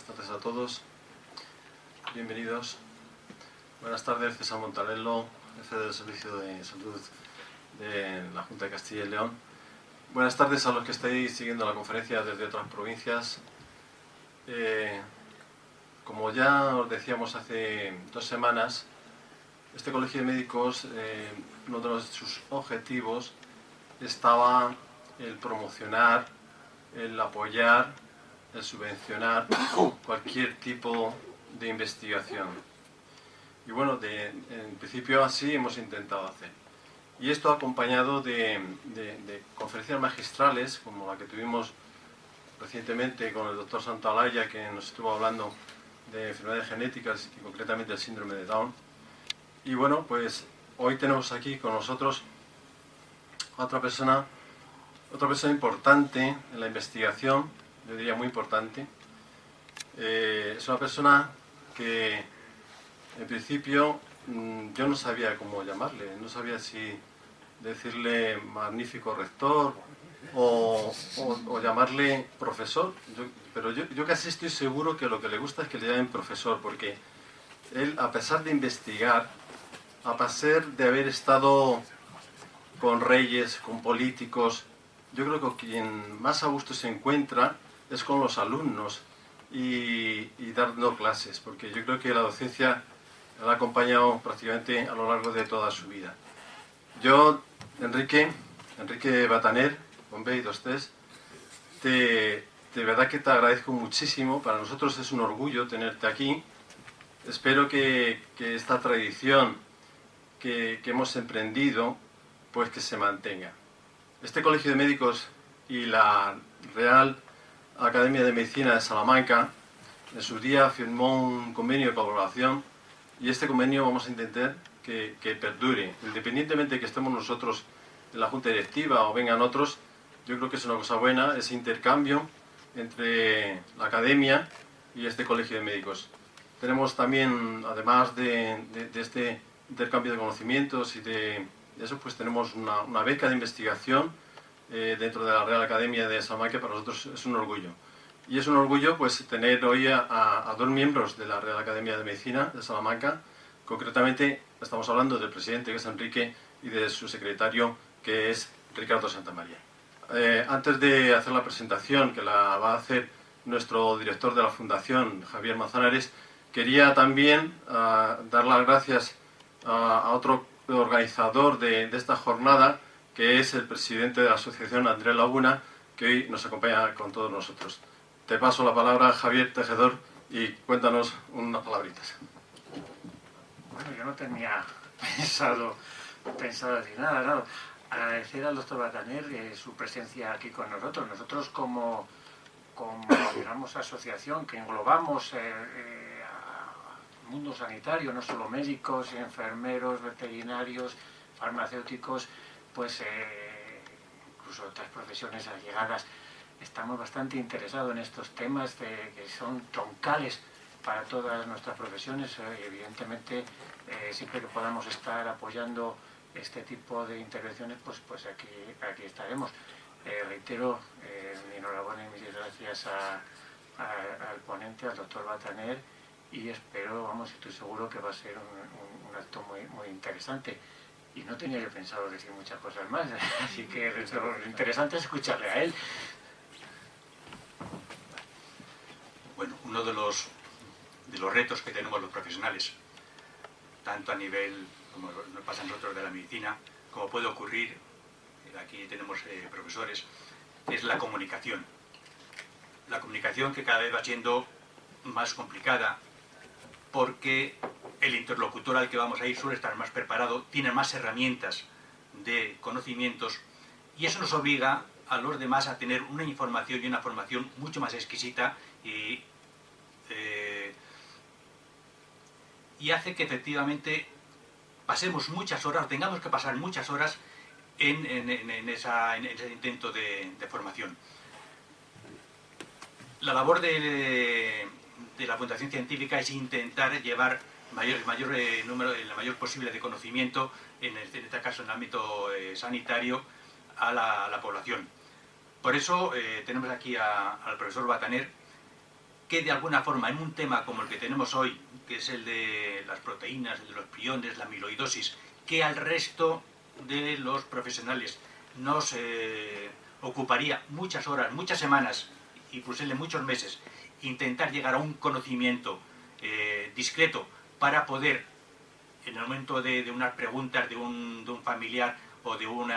Buenas tardes a todos, bienvenidos. Buenas tardes, César Montalello, jefe del Servicio de Salud de la Junta de Castilla y León. Buenas tardes a los que estáis siguiendo la conferencia desde otras provincias. Como ya os decíamos hace 2 semanas, este Colegio de Médicos, uno de sus objetivos estaba el promocionar, el apoyar, el subvencionar cualquier tipo de investigación. Y bueno, en principio así hemos intentado hacer. Y esto acompañado de conferencias magistrales, como la que tuvimos recientemente con el doctor Santaolalla, que nos estuvo hablando de enfermedades genéticas y concretamente el síndrome de Down. Y bueno, pues hoy tenemos aquí con nosotros a otra persona importante en la investigación, yo diría muy importante. Es una persona que en principio yo no sabía cómo llamarle, no sabía si decirle magnífico rector o llamarle profesor, pero yo casi estoy seguro que lo que le gusta es que le llamen profesor, porque él, a pesar de investigar, a pesar de haber estado con reyes, con políticos, yo creo que quien más a gusto se encuentra es con los alumnos y dando clases, porque yo creo que la docencia la ha acompañado prácticamente a lo largo de toda su vida. Yo, Enrique Bataner, con B y 2 T's, de verdad que te agradezco muchísimo. Para nosotros es un orgullo tenerte aquí. Espero que esta tradición que hemos emprendido, pues que se mantenga. Este Colegio de Médicos y la Real Academia de Medicina de Salamanca en su día firmó un convenio de colaboración y este convenio vamos a intentar que perdure. Independientemente de que estemos nosotros en la Junta Directiva o vengan otros, yo creo que es una cosa buena ese intercambio entre la Academia y este Colegio de Médicos. Tenemos también, además de este intercambio de conocimientos y de eso, pues tenemos una beca de investigación dentro de la Real Academia de Salamanca, que para nosotros es un orgullo. Y es un orgullo pues tener hoy a 2 miembros de la Real Academia de Medicina de Salamanca. Concretamente estamos hablando del presidente, que es Enrique, y de su secretario, que es Ricardo Santamaría. Antes de hacer la presentación, que la va a hacer nuestro director de la Fundación, Javier Manzanares, quería también dar las gracias a otro organizador de esta jornada, que es el presidente de la asociación, Andrés Laguna, que hoy nos acompaña con todos nosotros. Te paso la palabra, Javier Tejedor, y cuéntanos unas palabritas. Bueno, yo no tenía pensado decir nada, claro. Agradecer al doctor Bataner su presencia aquí con nosotros. Nosotros como digamos, asociación que englobamos mundo sanitario, no solo médicos, enfermeros, veterinarios, farmacéuticos, pues incluso otras profesiones allegadas, estamos bastante interesados en estos temas que son troncales para todas nuestras profesiones. Evidentemente, siempre que podamos estar apoyando este tipo de intervenciones, pues aquí estaremos. Reitero mi enhorabuena y mis gracias al ponente, al doctor Bataner, y espero, vamos, estoy seguro que va a ser un acto muy interesante. Y no tenía yo pensado decir muchas cosas más, así que lo interesante es escucharle a él. Bueno, uno de los retos que tenemos los profesionales, tanto a nivel, como nos pasa a nosotros de la medicina, como puede ocurrir, aquí tenemos profesores, es la comunicación. La comunicación que cada vez va siendo más complicada, porque el interlocutor al que vamos a ir suele estar más preparado, tiene más herramientas de conocimientos, y eso nos obliga a los demás a tener una información y una formación mucho más exquisita y hace que efectivamente pasemos muchas horas, tengamos que pasar muchas horas en ese intento de formación. La labor de la Fundación Científica es intentar llevar el mayor posible de conocimiento, en este caso en el ámbito sanitario, a la población. Por eso tenemos aquí al profesor Bataner, que de alguna forma en un tema como el que tenemos hoy, que es el de las proteínas, el de los priones, la amiloidosis, que al resto de los profesionales nos ocuparía muchas horas, muchas semanas y posible muchos meses, intentar llegar a un conocimiento discreto para poder, en el momento de unas preguntas de un familiar o de un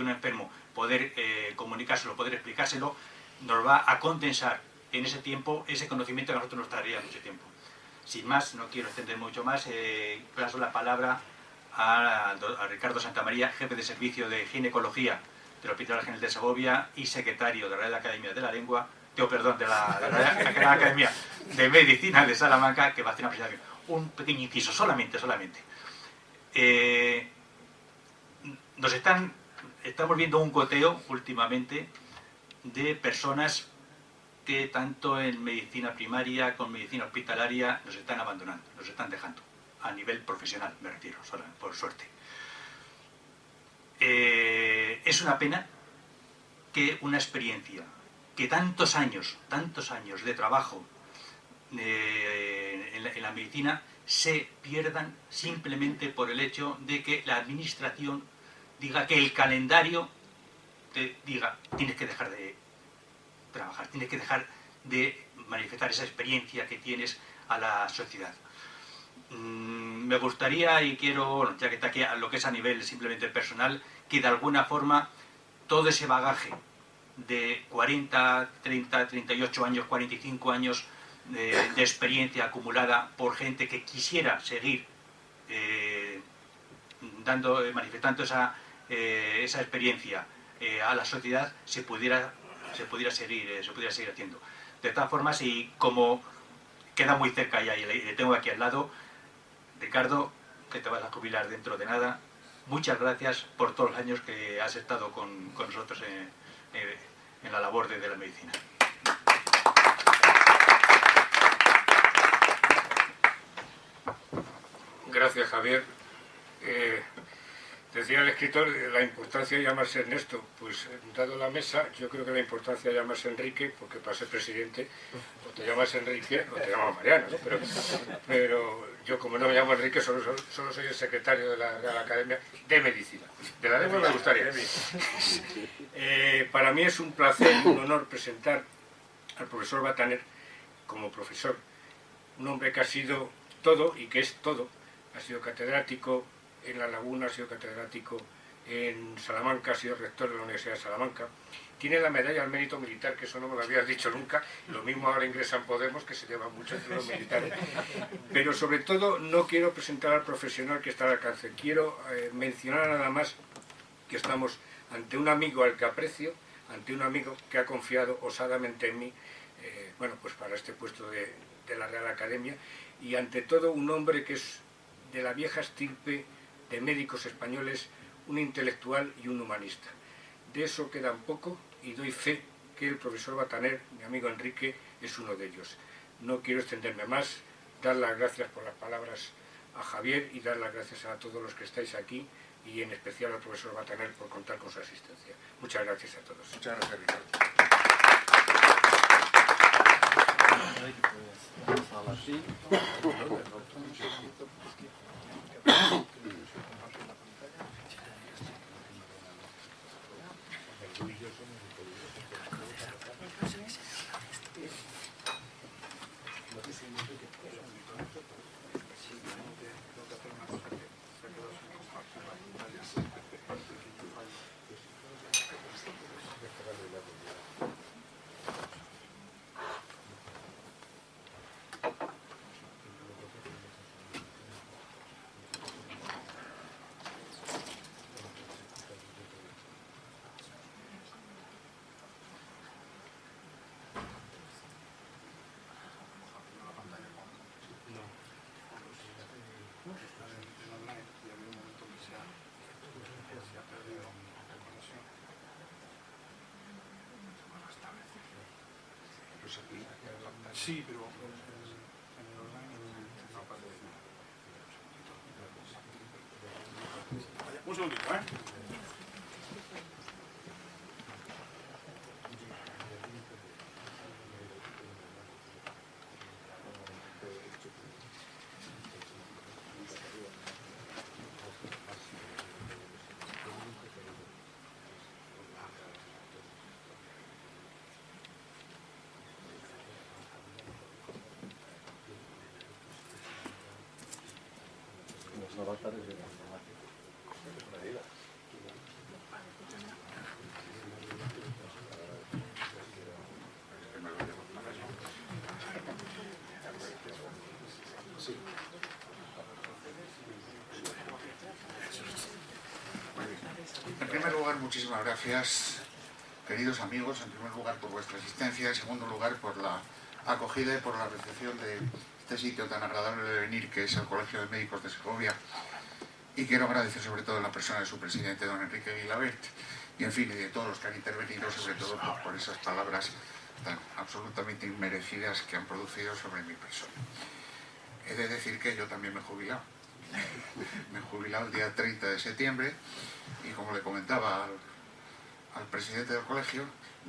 enfermo, poder comunicárselo, poder explicárselo, nos va a condensar en ese tiempo ese conocimiento que a nosotros nos traería mucho tiempo. Sin más, no quiero extender mucho más, paso la palabra a Ricardo Santamaría, jefe de servicio de ginecología del Hospital General de Segovia y secretario de la Real Academia de la Lengua, de la Real Academia de Medicina de Salamanca, que va a hacer una presentación. Un pequeño inciso, solamente. Estamos viendo un goteo últimamente de personas que tanto en medicina primaria como en medicina hospitalaria nos están abandonando, nos están dejando, a nivel profesional, me refiero, por suerte. Es una pena que una experiencia, que tantos años de trabajo en la medicina se pierdan simplemente por el hecho de que la administración diga, que el calendario te diga, tienes que dejar de trabajar, tienes que dejar de manifestar esa experiencia que tienes a la sociedad. Me gustaría, y quiero, bueno, ya que está aquí a lo que es a nivel simplemente personal, que de alguna forma todo ese bagaje de 40, 30, 38 años, 45 años de experiencia acumulada por gente que quisiera seguir manifestando esa experiencia a la sociedad, se pudiera seguir haciendo. De todas formas, y como queda muy cerca ya y le tengo aquí al lado, Ricardo, que te vas a jubilar dentro de nada, muchas gracias por todos los años que has estado con nosotros en la labor de la medicina. Gracias, Javier. Decía el escritor la importancia de llamarse Ernesto. Pues dado la mesa, yo creo que la importancia de llamarse Enrique, porque para ser presidente o te llamas Enrique o te llamas Mariano, ¿no? Pero yo, como no me llamo Enrique, solo soy el secretario de la Academia de Medicina. De la lengua me gustaría. Para mí es un placer y un honor presentar al profesor Bataner como profesor. Un hombre que ha sido todo y que es todo. Ha sido catedrático en La Laguna, ha sido catedrático en Salamanca, ha sido rector de la Universidad de Salamanca. Tiene la medalla al mérito militar, que eso no me lo habías dicho nunca. Lo mismo ahora ingresa en Podemos, que se lleva mucho entre los militares. Pero sobre todo no quiero presentar al profesional que está al alcance. Quiero mencionar nada más que estamos ante un amigo al que aprecio, ante un amigo que ha confiado osadamente en mí, bueno, pues para este puesto de la Real Academia, y ante todo un hombre que es de la vieja estirpe de médicos españoles, un intelectual y un humanista. De eso quedan poco y doy fe que el profesor Bataner, mi amigo Enrique, es uno de ellos. No quiero extenderme más, dar las gracias por las palabras a Javier y dar las gracias a todos los que estáis aquí y en especial al profesor Bataner por contar con su asistencia. Muchas gracias a todos. Muchas gracias, Ricardo. Sí, pero en el online no aparece. Un segundito, ¿eh? En primer lugar, muchísimas gracias, queridos amigos, en primer lugar por vuestra asistencia, en segundo lugar por la acogida y por la recepción de este sitio tan agradable de venir, que es el Colegio de Médicos de Segovia. Y quiero agradecer sobre todo a la persona de su presidente, don Enrique Guilabert, y en fin, y de todos los que han intervenido, sobre todo por esas palabras tan absolutamente inmerecidas que han producido sobre mi persona. He de decir que yo también me he jubilado. Me he jubilado el día 30 de septiembre y, como le comentaba al presidente del colegio,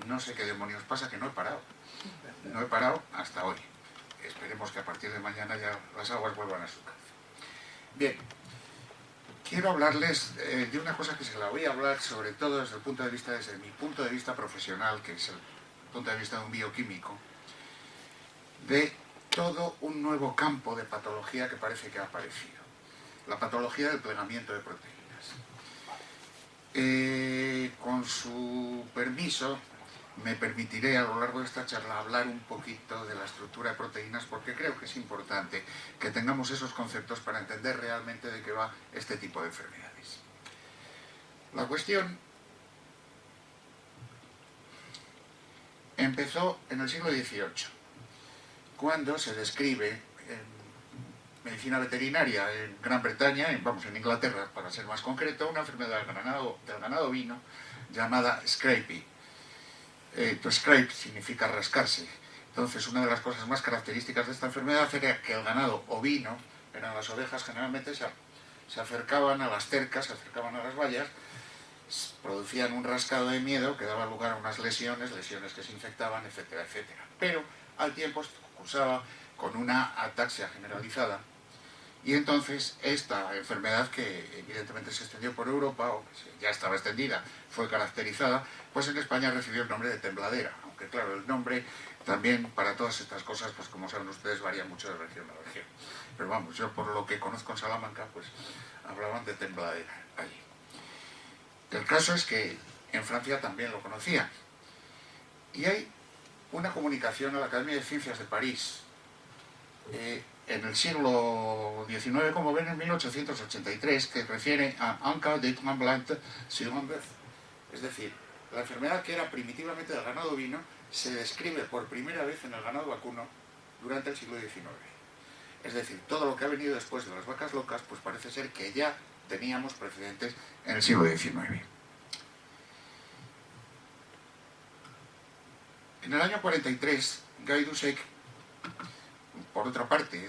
no sé qué demonios pasa, que no he parado. No he parado hasta hoy. Esperemos que a partir de mañana ya las aguas vuelvan a su cauce. Bien, quiero hablarles de una cosa que se la voy a hablar sobre todo desde mi punto de vista profesional, que es el punto de vista de un bioquímico, de todo un nuevo campo de patología que parece que ha aparecido. La patología del plegamiento de proteínas. Con su permiso, me permitiré a lo largo de esta charla hablar un poquito de la estructura de proteínas, porque creo que es importante que tengamos esos conceptos para entender realmente de qué va este tipo de enfermedades. La cuestión empezó en el siglo XVIII, cuando se describe en medicina veterinaria en Gran Bretaña, en Inglaterra para ser más concreto, una enfermedad del ganado ovino llamada scrapie. Scrape significa rascarse. Entonces, una de las cosas más características de esta enfermedad era que el ganado ovino, eran las ovejas, generalmente se acercaban a las cercas, se acercaban a las vallas, producían un rascado de miedo que daba lugar a unas lesiones que se infectaban, etcétera, etcétera. Pero al tiempo se cursaba con una ataxia generalizada, y entonces esta enfermedad, que evidentemente se extendió por Europa, o que ya estaba extendida, fue caracterizada, pues en España recibió el nombre de tembladera, aunque claro, el nombre también para todas estas cosas, pues como saben ustedes, varía mucho de región a región. Pero vamos, yo por lo que conozco en Salamanca, pues hablaban de tembladera allí. El caso es que en Francia también lo conocían. Y hay una comunicación a la Academia de Ciencias de París, en el siglo XIX, como ven, en 1883, que refiere a un cas de tremblant sur un bœuf. Es decir, la enfermedad que era primitivamente del ganado ovino se describe por primera vez en el ganado vacuno durante el siglo XIX. Es decir, todo lo que ha venido después de las vacas locas, pues parece ser que ya teníamos precedentes en el siglo XIX. En el año 43, Gay-Lussac, por otra parte,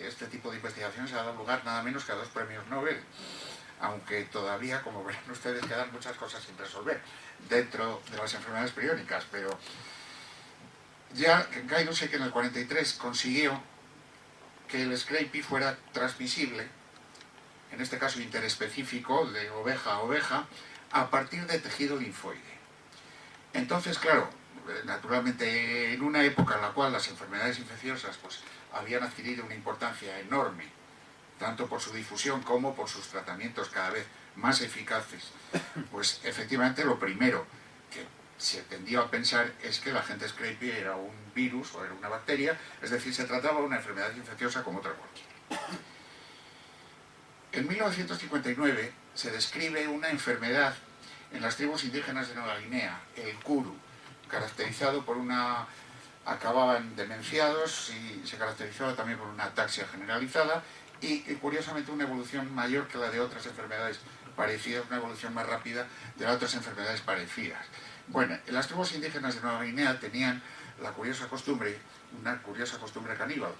este tipo de investigaciones ha dado lugar nada menos que a 2 premios Nobel, aunque todavía, como verán ustedes, quedan muchas cosas sin resolver dentro de las enfermedades priónicas, pero ya Gay-Lussac en el 43 consiguió que el scrapie fuera transmisible, en este caso interespecífico, de oveja a oveja, a partir de tejido linfoide. Entonces, claro, naturalmente en una época en la cual las enfermedades infecciosas pues habían adquirido una importancia enorme, tanto por su difusión como por sus tratamientos cada vez más eficaces, pues efectivamente lo primero que se tendió a pensar es que el agente scrapie era un virus o era una bacteria, es decir, se trataba de una enfermedad infecciosa como otra cualquiera. En 1959 se describe una enfermedad en las tribus indígenas de Nueva Guinea, el kuru, caracterizado por acababan demenciados y se caracterizaba también por una ataxia generalizada y curiosamente una evolución mayor que la de otras enfermedades parecidas, una evolución más rápida de las otras enfermedades parecidas. Bueno, las tribus indígenas de Nueva Guinea tenían una curiosa costumbre caníbal,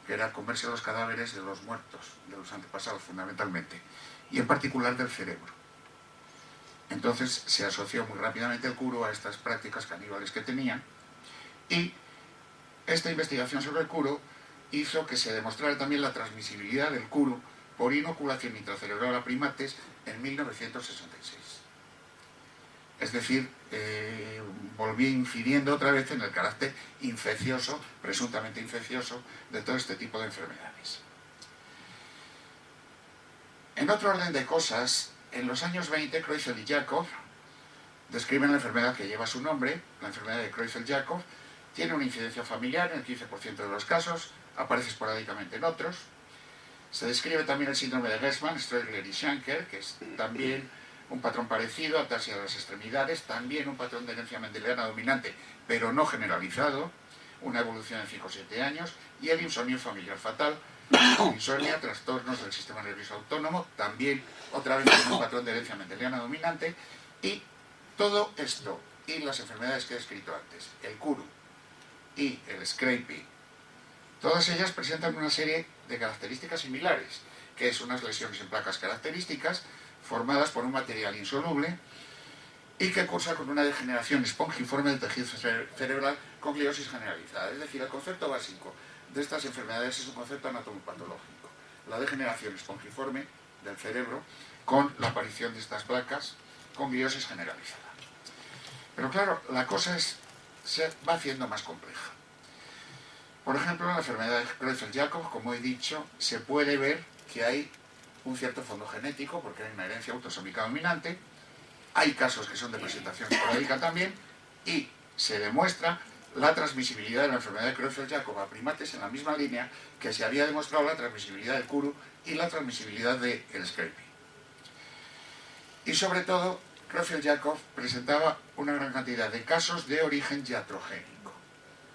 que era comerse los cadáveres de los muertos, de los antepasados fundamentalmente, y en particular del cerebro. Entonces se asoció muy rápidamente el kuru a estas prácticas caníbales que tenían, y esta investigación sobre el kuru hizo que se demostrara también la transmisibilidad del kuru por inoculación intracerebral a primates en 1966. Es decir, volví incidiendo otra vez en el carácter infeccioso, presuntamente infeccioso, de todo este tipo de enfermedades. En otro orden de cosas, en los años 20, Creutzfeldt y Jakob describen la enfermedad que lleva su nombre, la enfermedad de Creutzfeldt-Jakob. Tiene una incidencia familiar en el 15% de los casos, aparece esporádicamente en otros. Se describe también el síndrome de Gerstmann, Streugler y Schanker, que es también un patrón parecido, ataxia de las extremidades, también un patrón de herencia mendeliana dominante, pero no generalizado, una evolución en 5 o 7 años, y el insomnio familiar fatal, insomnia, trastornos del sistema nervioso autónomo, también otra vez un patrón de herencia mendeliana dominante, y todo esto, y las enfermedades que he descrito antes, el Kuru y el Scrapie, todas ellas presentan una serie de características similares, que es unas lesiones en placas características, formadas por un material insoluble, y que cursa con una degeneración espongiforme del tejido cerebral con gliosis generalizada. Es decir, el concepto básico de estas enfermedades es un concepto anatomopatológico, la degeneración espongiforme del cerebro con la aparición de estas placas con gliosis generalizada. Pero claro, la cosa se va haciendo más compleja. Por ejemplo, en la enfermedad de Creutzfeldt-Jakob, como he dicho, se puede ver que hay un cierto fondo genético, porque hay una herencia autosómica dominante, hay casos que son de presentación esporádica también, y se demuestra la transmisibilidad de la enfermedad de Creutzfeldt-Jakob a primates en la misma línea que se había demostrado la transmisibilidad del Kuru y la transmisibilidad del Scrapie. Y sobre todo, Creutzfeldt-Jakob presentaba una gran cantidad de casos de origen iatrogénico,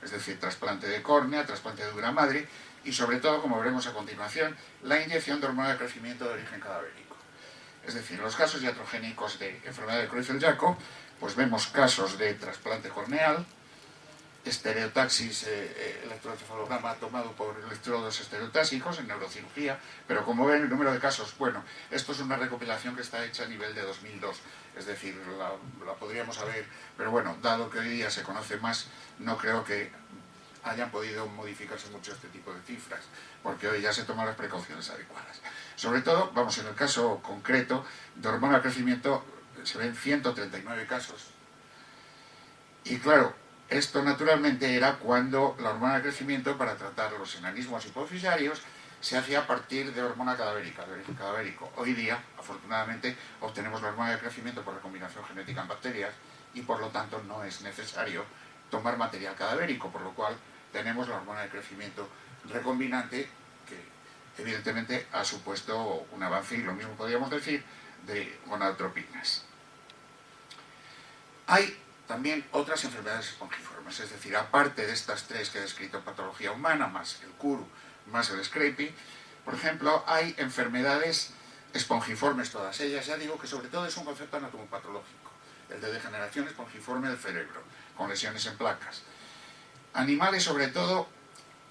es decir, trasplante de córnea, trasplante de dura madre y sobre todo, como veremos a continuación, la inyección de hormona de crecimiento de origen cadavérico. Es decir, en los casos iatrogénicos de enfermedad de Creutzfeldt-Jakob, pues vemos casos de trasplante corneal, estereotaxis, electroencefalograma tomado por electrodos estereotásicos en neurocirugía, pero como ven el número de casos, bueno, esto es una recopilación que está hecha a nivel de 2002, es decir, la podríamos saber, pero bueno, dado que hoy día se conoce más, no creo que hayan podido modificarse mucho este tipo de cifras, porque hoy ya se toman las precauciones adecuadas. Sobre todo, vamos, en el caso concreto de hormona de crecimiento, se ven 139 casos. Y claro, esto naturalmente era cuando la hormona de crecimiento para tratar los enanismos hipofisarios se hacía a partir de hormona cadavérica, de origen cadavérico. Hoy día, afortunadamente, obtenemos la hormona de crecimiento por recombinación genética en bacterias y por lo tanto no es necesario tomar material cadavérico, por lo cual tenemos la hormona de crecimiento recombinante que evidentemente ha supuesto un avance, y lo mismo podríamos decir de gonadotropinas. Hay también otras enfermedades espongiformes, es decir, aparte de estas tres que he descrito en patología humana, más el Kuru, más el Scrapie, por ejemplo, hay enfermedades espongiformes todas ellas, ya digo que sobre todo es un concepto anatomopatológico, el de degeneración espongiforme del cerebro, con lesiones en placas. Animales, sobre todo,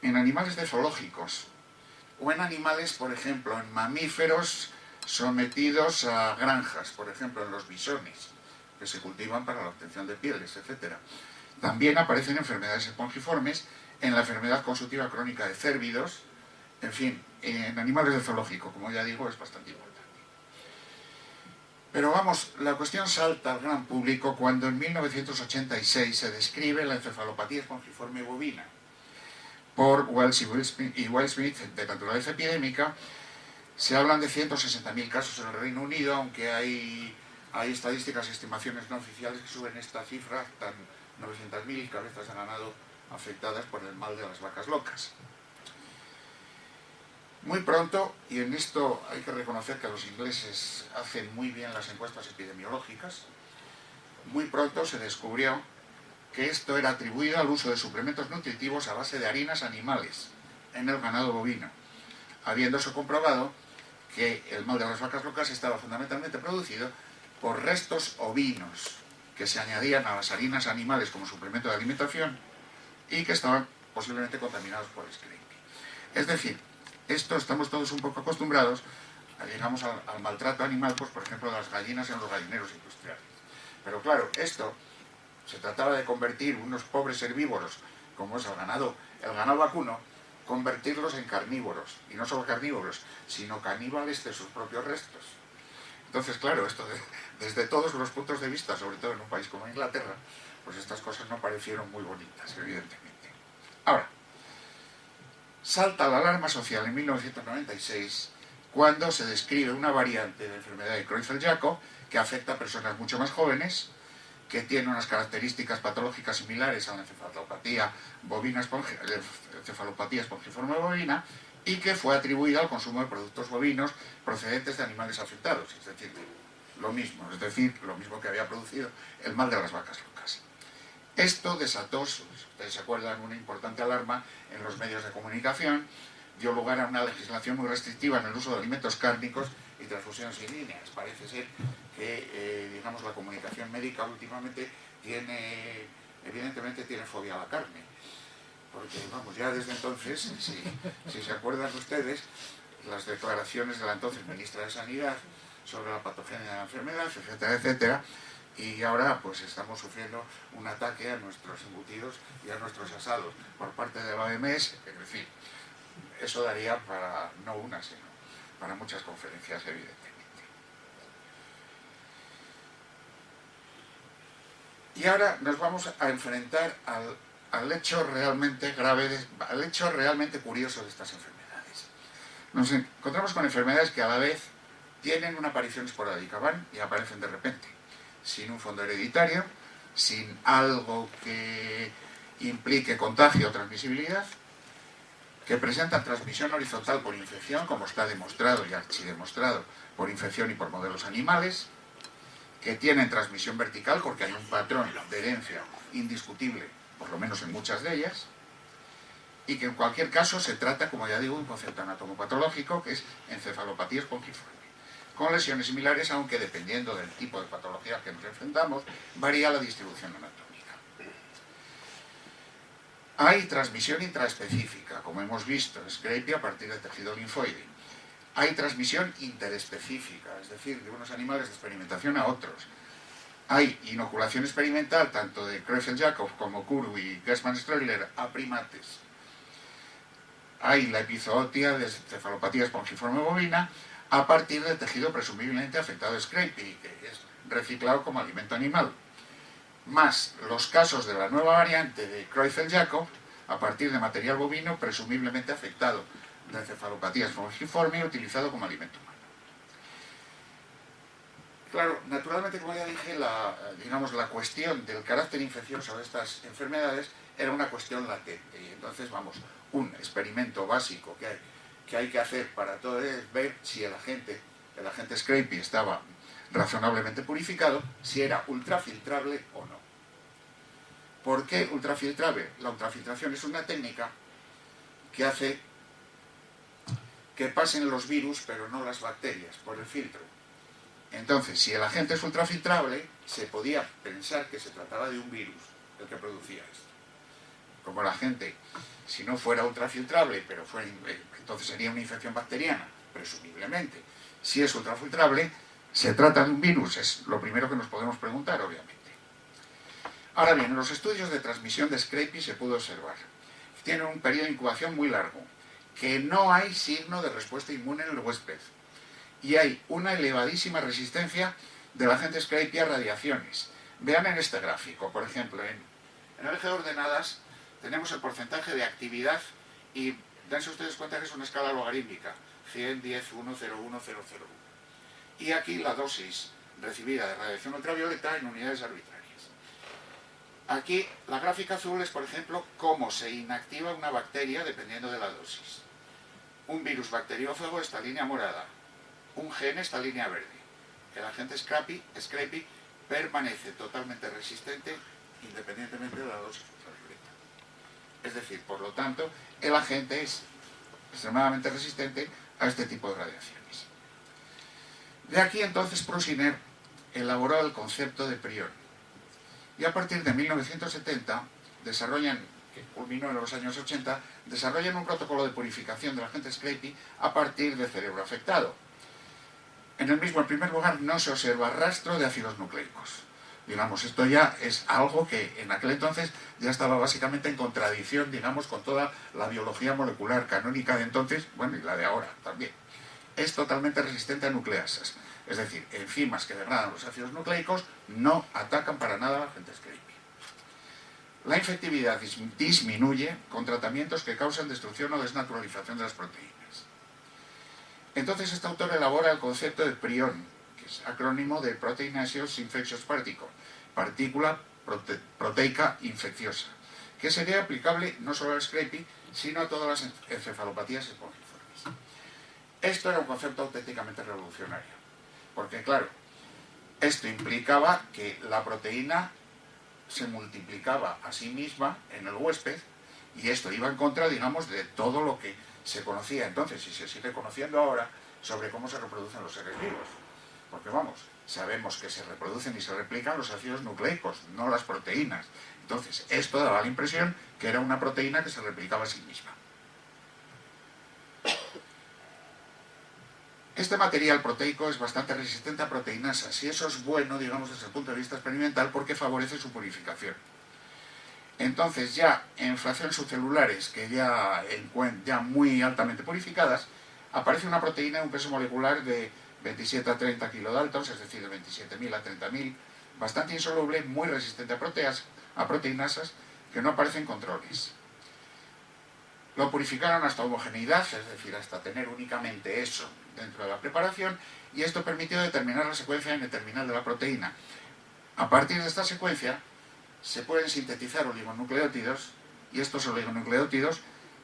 en animales de zoológicos, o en animales, por ejemplo, en mamíferos sometidos a granjas, por ejemplo, en los bisones, que se cultivan para la obtención de pieles, etc. También aparecen enfermedades espongiformes en la enfermedad consutiva crónica de cérvidos, en fin, en animales de zoológico, como ya digo, es bastante importante. Pero vamos, la cuestión salta al gran público cuando en 1986 se describe la encefalopatía espongiforme bovina por Wells y Will Smith de naturaleza epidémica. Se hablan de 160.000 casos en el Reino Unido, aunque hay estadísticas y estimaciones no oficiales que suben esta cifra hasta 900.000 cabezas de ganado afectadas por el mal de las vacas locas. Muy pronto, y en esto hay que reconocer que los ingleses hacen muy bien las encuestas epidemiológicas, muy pronto se descubrió que esto era atribuido al uso de suplementos nutritivos a base de harinas animales en el ganado bovino, habiéndose comprobado que el mal de las vacas locas estaba fundamentalmente producido por restos ovinos que se añadían a las harinas animales como suplemento de alimentación y que estaban posiblemente contaminados por Scrapie. Es decir, esto estamos todos un poco acostumbrados, digamos, al maltrato animal, pues por ejemplo, de las gallinas en los gallineros industriales. Pero claro, esto se trataba de convertir unos pobres herbívoros, como es el ganado vacuno, convertirlos en carnívoros, y no solo carnívoros, sino caníbales de sus propios restos. Entonces, claro, esto desde todos los puntos de vista, sobre todo en un país como Inglaterra, pues estas cosas no parecieron muy bonitas, evidentemente. Ahora, salta la alarma social en 1996 cuando se describe una variante de la enfermedad de Creutzfeldt-Jakob que afecta a personas mucho más jóvenes, que tiene unas características patológicas similares a la encefalopatía espongiforme bovina, y que fue atribuida al consumo de productos bovinos procedentes de animales afectados, es decir, lo mismo que había producido el mal de las vacas locas. Esto desató, si ustedes se acuerdan, una importante alarma en los medios de comunicación, dio lugar a una legislación muy restrictiva en el uso de alimentos cárnicos y transfusiones sanguíneas. Parece ser que, digamos, la comunicación médica últimamente evidentemente tiene fobia a la carne, porque, vamos, ya desde entonces, si se acuerdan ustedes, las declaraciones de la entonces ministra de Sanidad sobre la patogenia de la enfermedad, etcétera, etcétera, y ahora pues estamos sufriendo un ataque a nuestros embutidos y a nuestros asados por parte de la OMS, en fin, eso daría para no una, sino para muchas conferencias, evidentemente. Y ahora nos vamos a enfrentar al hecho realmente grave, al hecho realmente curioso de estas enfermedades. Nos encontramos con enfermedades que a la vez tienen una aparición esporádica, van y aparecen de repente, sin un fondo hereditario, sin algo que implique contagio o transmisibilidad, que presentan transmisión horizontal por infección, como está demostrado y archidemostrado por infección y por modelos animales, que tienen transmisión vertical porque hay un patrón de herencia indiscutible, por lo menos en muchas de ellas, y que en cualquier caso se trata, como ya digo, de un concepto anatomopatológico que es encefalopatía espongiforme, con lesiones similares, aunque dependiendo del tipo de patología que nos enfrentamos, varía la distribución anatómica. Hay transmisión intraespecífica, como hemos visto en Scrapie, a partir del tejido linfoide. Hay transmisión interespecífica, es decir, de unos animales de experimentación a otros. Hay inoculación experimental, tanto de Creutzfeldt-Jakob como Kuru y Gerstmann-Strehler, a primates. Hay la epizootia de encefalopatía espongiforme bovina, a partir del tejido presumiblemente afectado de Scrapie, que es reciclado como alimento animal. Más los casos de la nueva variante de Creutzfeldt-Jakob, a partir de material bovino presumiblemente afectado de encefalopatía espongiforme y utilizado como alimento humano. Claro, naturalmente, como ya dije, la cuestión del carácter infeccioso de estas enfermedades era una cuestión latente. Y entonces, vamos, un experimento básico que hay que hacer para todo es ver si el agente Scrapie estaba razonablemente purificado, si era ultrafiltrable o no. ¿Por qué ultrafiltrable? La ultrafiltración es una técnica que hace que pasen los virus, pero no las bacterias, por el filtro. Entonces, si el agente es ultrafiltrable, se podía pensar que se trataba de un virus el que producía esto. Como el agente, si no fuera ultrafiltrable, pero entonces sería una infección bacteriana, presumiblemente. Si es ultrafiltrable, se trata de un virus, es lo primero que nos podemos preguntar, obviamente. Ahora bien, en los estudios de transmisión de Scrapie se pudo observar que tienen un periodo de incubación muy largo, que no hay signo de respuesta inmune en el huésped, y hay una elevadísima resistencia del agente Scrapie a radiaciones. Vean en este gráfico, por ejemplo, en el eje de ordenadas tenemos el porcentaje de actividad y dense ustedes cuenta que es una escala logarítmica, 100, 10, 1, 0, 1, 0, 0, 1. Y aquí la dosis recibida de radiación ultravioleta en unidades arbitrarias. Aquí la gráfica azul es, por ejemplo, cómo se inactiva una bacteria dependiendo de la dosis. Un virus bacteriófago, esta línea morada. Un gen, esta línea verde. El agente Scrapie permanece totalmente resistente independientemente de la dosis ultravioleta. Es decir, por lo tanto, el agente es extremadamente resistente a este tipo de radiaciones. De aquí entonces Prusiner elaboró el concepto de prion. Y a partir de 1970 que culminó en los años 80, desarrollan un protocolo de purificación del agente Scrapie a partir de cerebro afectado. En primer lugar, no se observa rastro de ácidos nucleicos. Digamos, esto ya es algo que en aquel entonces ya estaba básicamente en contradicción, digamos, con toda la biología molecular canónica de entonces, bueno, y la de ahora también. Es totalmente resistente a nucleasas. Es decir, enzimas que degradan los ácidos nucleicos no atacan para nada al agente Scrapie. La infectividad disminuye con tratamientos que causan destrucción o desnaturalización de las proteínas. Entonces este autor elabora el concepto de prion, que es acrónimo de Proteinaceous Infectious Particle, partícula proteica infecciosa, que sería aplicable no solo al Scrapie, sino a todas las encefalopatías espongiformes. Esto era un concepto auténticamente revolucionario, porque claro, esto implicaba que la proteína se multiplicaba a sí misma en el huésped, y esto iba en contra, digamos, de todo lo que se conocía entonces y se sigue conociendo ahora sobre cómo se reproducen los seres vivos. Porque vamos, sabemos que se reproducen y se replican los ácidos nucleicos, no las proteínas. Entonces, esto daba la impresión que era una proteína que se replicaba a sí misma. Este material proteico es bastante resistente a proteinasas y eso es bueno, digamos, desde el punto de vista experimental porque favorece su purificación. Entonces ya en fracciones subcelulares que ya muy altamente purificadas, aparece una proteína de un peso molecular de 27 a 30 kilodaltons, es decir, de 27.000 a 30.000, bastante insoluble, muy resistente a proteinasas que no aparecen controles. Lo purificaron hasta homogeneidad, es decir, hasta tener únicamente eso dentro de la preparación, y esto permitió determinar la secuencia N-terminal de la proteína. A partir de esta secuencia se pueden sintetizar oligonucleótidos, y estos oligonucleótidos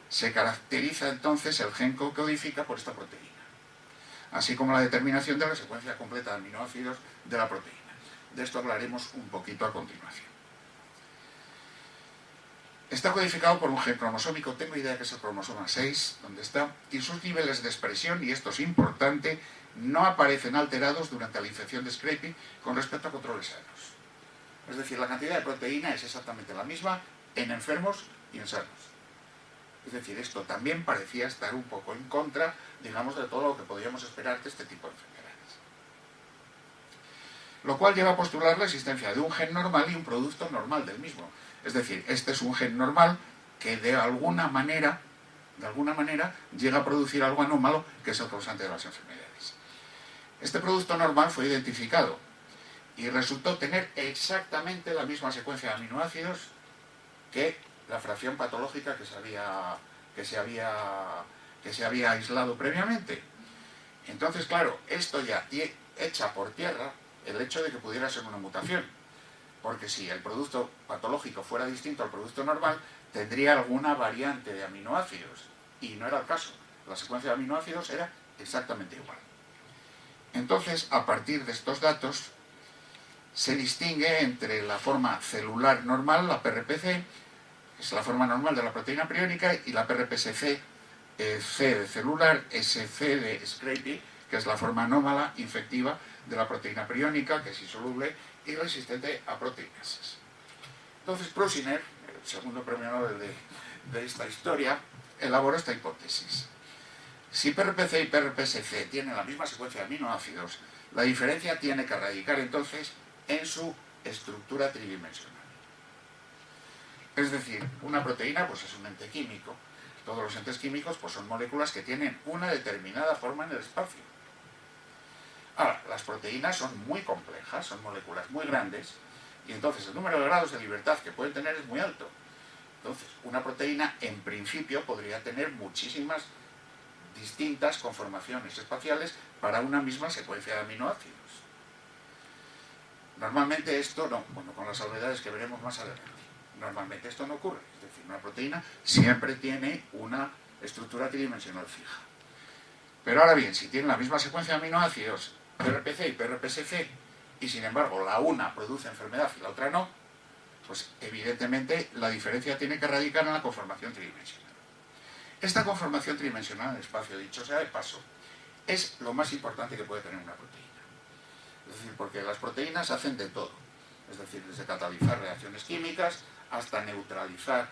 se caracteriza entonces el gen que codifica por esta proteína, así como la determinación de la secuencia completa de aminoácidos de la proteína. De esto hablaremos un poquito a continuación. Está codificado por un gen cromosómico, tengo idea que es el cromosoma 6, donde está, y sus niveles de expresión, y esto es importante, no aparecen alterados durante la infección de Scrapie con respecto a controles sanos. Es decir, la cantidad de proteína es exactamente la misma en enfermos y en sanos. Es decir, esto también parecía estar un poco en contra, digamos, de todo lo que podíamos esperar de este tipo de enfermedades. Lo cual lleva a postular la existencia de un gen normal y un producto normal del mismo. Es decir, este es un gen normal que de alguna manera llega a producir algo anómalo que es el causante de las enfermedades. Este producto normal fue identificado y resultó tener exactamente la misma secuencia de aminoácidos que la fracción patológica que se había aislado previamente. Entonces, claro, esto ya echa por tierra el hecho de que pudiera ser una mutación, porque si el producto patológico fuera distinto al producto normal, tendría alguna variante de aminoácidos, y no era el caso. La secuencia de aminoácidos era exactamente igual. Entonces, a partir de estos datos, se distingue entre la forma celular normal, la PRPC, es la forma normal de la proteína priónica, y la PRPSC, C de celular, SC de Scrapie, que es la forma anómala infectiva de la proteína priónica, que es insoluble y resistente a proteínasas. Entonces Prusiner, el segundo premio Nobel de esta historia, elaboró esta hipótesis. Si PRPC y PRPSC tienen la misma secuencia de aminoácidos, la diferencia tiene que radicar entonces en su estructura tridimensional. Es decir, una proteína pues es un ente químico. Todos los entes químicos pues son moléculas que tienen una determinada forma en el espacio. Ahora, las proteínas son muy complejas, son moléculas muy grandes, y entonces el número de grados de libertad que pueden tener es muy alto. Entonces, una proteína en principio podría tener muchísimas distintas conformaciones espaciales para una misma secuencia de aminoácidos. Normalmente esto no, bueno, con las salvedades que veremos más adelante. Normalmente esto no ocurre, es decir, una proteína siempre tiene una estructura tridimensional fija. Pero ahora bien, si tienen la misma secuencia de aminoácidos, PRPC y PRPSC, y sin embargo la una produce enfermedad y la otra no, pues evidentemente la diferencia tiene que radicar en la conformación tridimensional. Esta conformación tridimensional en el espacio, dicho sea de paso, es lo más importante que puede tener una proteína. Es decir, porque las proteínas hacen de todo. Es decir, desde catalizar reacciones químicas hasta neutralizar,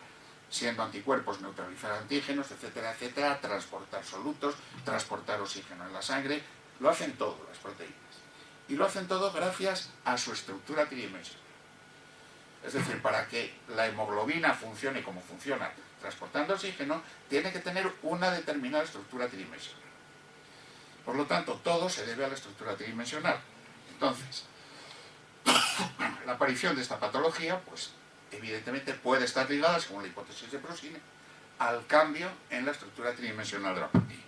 siendo anticuerpos, neutralizar antígenos, etcétera, etcétera, transportar solutos, transportar oxígeno en la sangre. Lo hacen todo las proteínas. Y lo hacen todo gracias a su estructura tridimensional. Es decir, para que la hemoglobina funcione como funciona, transportando oxígeno, tiene que tener una determinada estructura tridimensional. Por lo tanto, todo se debe a la estructura tridimensional. Entonces, la aparición de esta patología, pues, evidentemente puede estar ligada, según la hipótesis de Prusiner, al cambio en la estructura tridimensional de la proteína.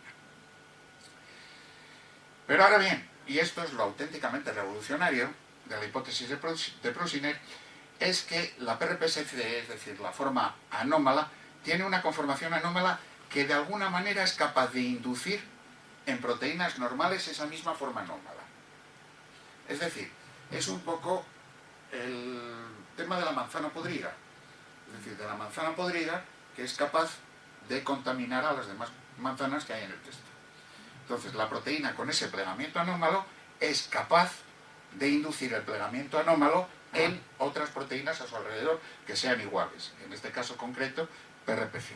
Pero ahora bien, y esto es lo auténticamente revolucionario de la hipótesis de Prusiner, es que la PRPSC, es decir, la forma anómala, tiene una conformación anómala que de alguna manera es capaz de inducir en proteínas normales esa misma forma anómala. Es decir, es un poco el tema de la manzana podrida. Es decir, de la manzana podrida que es capaz de contaminar a las demás manzanas que hay en el texto. Entonces, la proteína con ese plegamiento anómalo es capaz de inducir el plegamiento anómalo en otras proteínas a su alrededor que sean iguales. En este caso concreto, PRPC.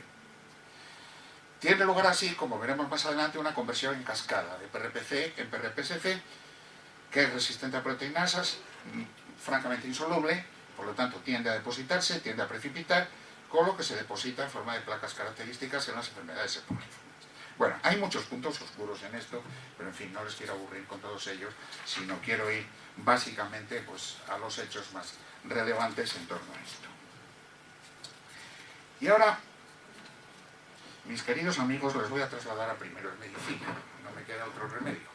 Tiene lugar así, como veremos más adelante, una conversión en cascada de PRPC en PRPSC, que es resistente a proteinasas, francamente insoluble, por lo tanto tiende a depositarse, tiende a precipitar, con lo que se deposita en forma de placas características en las enfermedades hepáticas. Bueno, hay muchos puntos oscuros en esto, pero en fin, no les quiero aburrir con todos ellos, sino quiero ir básicamente pues, a los hechos más relevantes en torno a esto. Y ahora, mis queridos amigos, les voy a trasladar a primero en medicina, no me queda otro remedio.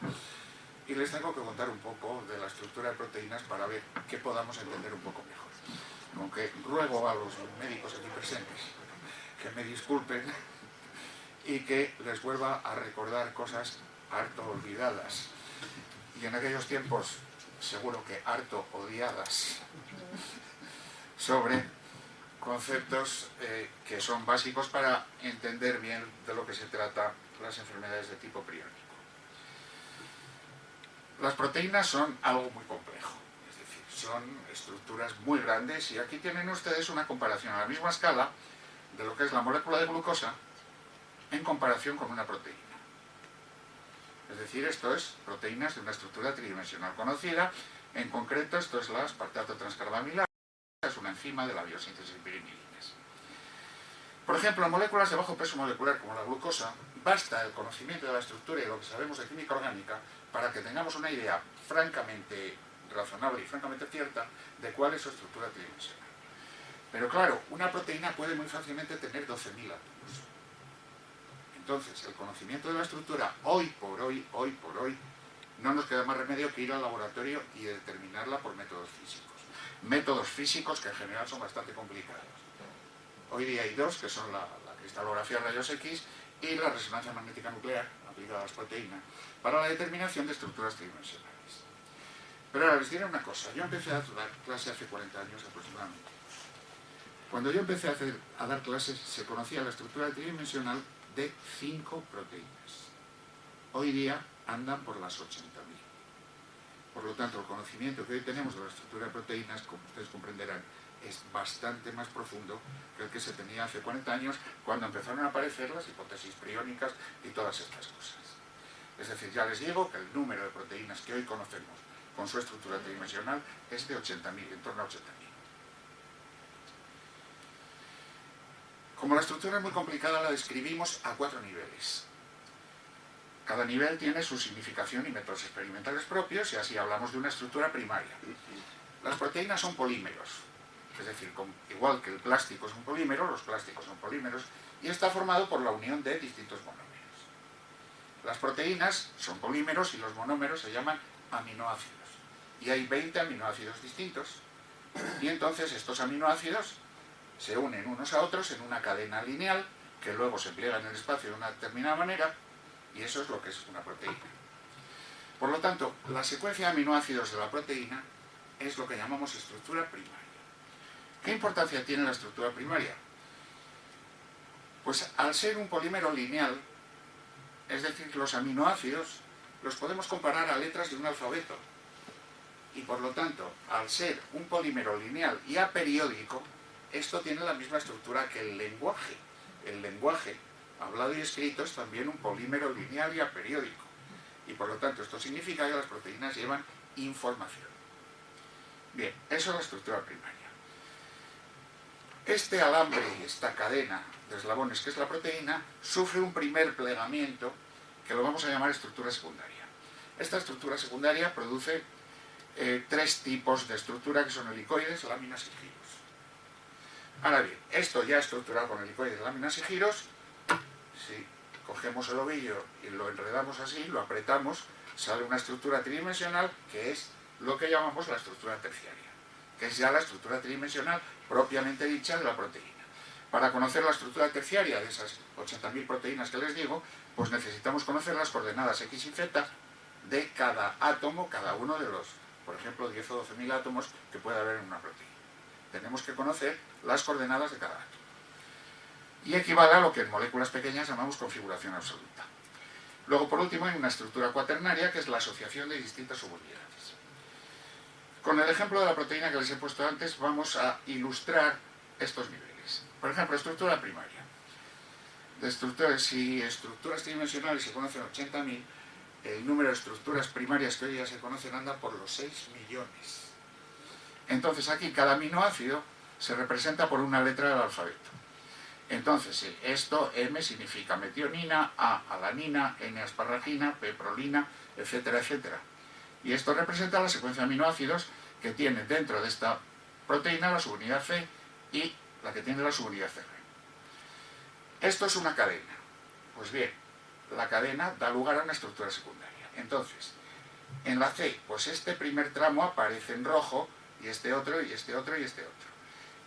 Y les tengo que contar un poco de la estructura de proteínas para ver qué podamos entender un poco mejor. Aunque ruego a los médicos aquí presentes que me disculpen y que les vuelva a recordar cosas harto olvidadas. Y en aquellos tiempos, seguro que harto odiadas, sobre conceptos que son básicos para entender bien de lo que se trata las enfermedades de tipo priónico. Las proteínas son algo muy complejo, es decir, son estructuras muy grandes y aquí tienen ustedes una comparación a la misma escala de lo que es la molécula de glucosa en comparación con una proteína. Es decir, esto es proteínas de una estructura tridimensional conocida, en concreto esto es la aspartato transcarbamilasa, es una enzima de la biosíntesis de pirimidines. Por ejemplo, en moléculas de bajo peso molecular como la glucosa, basta el conocimiento de la estructura y de lo que sabemos de química orgánica para que tengamos una idea francamente razonable y francamente cierta de cuál es su estructura tridimensional. Pero claro, una proteína puede muy fácilmente tener 12.000 átomos. Entonces, el conocimiento de la estructura, hoy por hoy, no nos queda más remedio que ir al laboratorio y determinarla por métodos físicos. Métodos físicos que en general son bastante complicados. Hoy día hay dos, que son la cristalografía rayos X y la resonancia magnética nuclear, aplicada a las proteínas, para la determinación de estructuras tridimensionales. Pero ahora les diré una cosa, yo empecé a dar clase hace 40 años aproximadamente. Cuando yo empecé a dar clases se conocía la estructura tridimensional de 5 proteínas. Hoy día andan por las 80.000. Por lo tanto, el conocimiento que hoy tenemos de la estructura de proteínas, como ustedes comprenderán, es bastante más profundo que el que se tenía hace 40 años, cuando empezaron a aparecer las hipótesis priónicas y todas estas cosas. Es decir, ya les digo que el número de proteínas que hoy conocemos con su estructura tridimensional es de 80.000, en torno a 80.000. Como la estructura es muy complicada, la describimos a 4 niveles. Cada nivel tiene su significación y métodos experimentales propios, y así hablamos de una estructura primaria. Las proteínas son polímeros, es decir, igual que el plástico es un polímero, los plásticos son polímeros, y está formado por la unión de distintos monómeros. Las proteínas son polímeros y los monómeros se llaman aminoácidos. Y hay 20 aminoácidos distintos, y entonces estos aminoácidos se unen unos a otros en una cadena lineal que luego se pliega en el espacio de una determinada manera, y eso es lo que es una proteína. Por lo tanto, la secuencia de aminoácidos de la proteína es lo que llamamos estructura primaria. ¿Qué importancia tiene la estructura primaria? Pues al ser un polímero lineal, es decir, los aminoácidos los podemos comparar a letras de un alfabeto, y por lo tanto, al ser un polímero lineal y aperiódico, esto tiene la misma estructura que el lenguaje. El lenguaje, hablado y escrito, es también un polímero lineal y aperiódico. Y por lo tanto, esto significa que las proteínas llevan información. Bien, eso es la estructura primaria. Este alambre y esta cadena de eslabones que es la proteína sufre un primer plegamiento que lo vamos a llamar estructura secundaria. Esta estructura secundaria produce 3 tipos de estructura que son helicoides, láminas y giros. Ahora bien, esto ya estructurado con helicoides, láminas y giros, si cogemos el ovillo y lo enredamos así, lo apretamos, sale una estructura tridimensional que es lo que llamamos la estructura terciaria, que es ya la estructura tridimensional propiamente dicha de la proteína. Para conocer la estructura terciaria de esas 80.000 proteínas que les digo, pues necesitamos conocer las coordenadas X y Z de cada átomo, cada uno de los, por ejemplo, 10 o 12.000 átomos que puede haber en una proteína. Tenemos que conocer las coordenadas de cada átomo. Y equivale a lo que en moléculas pequeñas llamamos configuración absoluta. Luego, por último, hay una estructura cuaternaria, que es la asociación de distintas subunidades. Con el ejemplo de la proteína que les he puesto antes, vamos a ilustrar estos niveles. Por ejemplo, estructura primaria. Si estructuras tridimensionales se conocen 80.000, el número de estructuras primarias que hoy ya se conocen anda por los 6 millones. Entonces aquí cada aminoácido se representa por una letra del alfabeto. Entonces esto M significa metionina, A alanina, N asparragina, P prolina, etcétera, etcétera. Y esto representa la secuencia de aminoácidos que tiene dentro de esta proteína la subunidad C y la que tiene la subunidad CR. Esto es una cadena. Pues bien, la cadena da lugar a una estructura secundaria. Entonces, en la C, pues este primer tramo aparece en rojo, y este otro, y este otro, y este otro.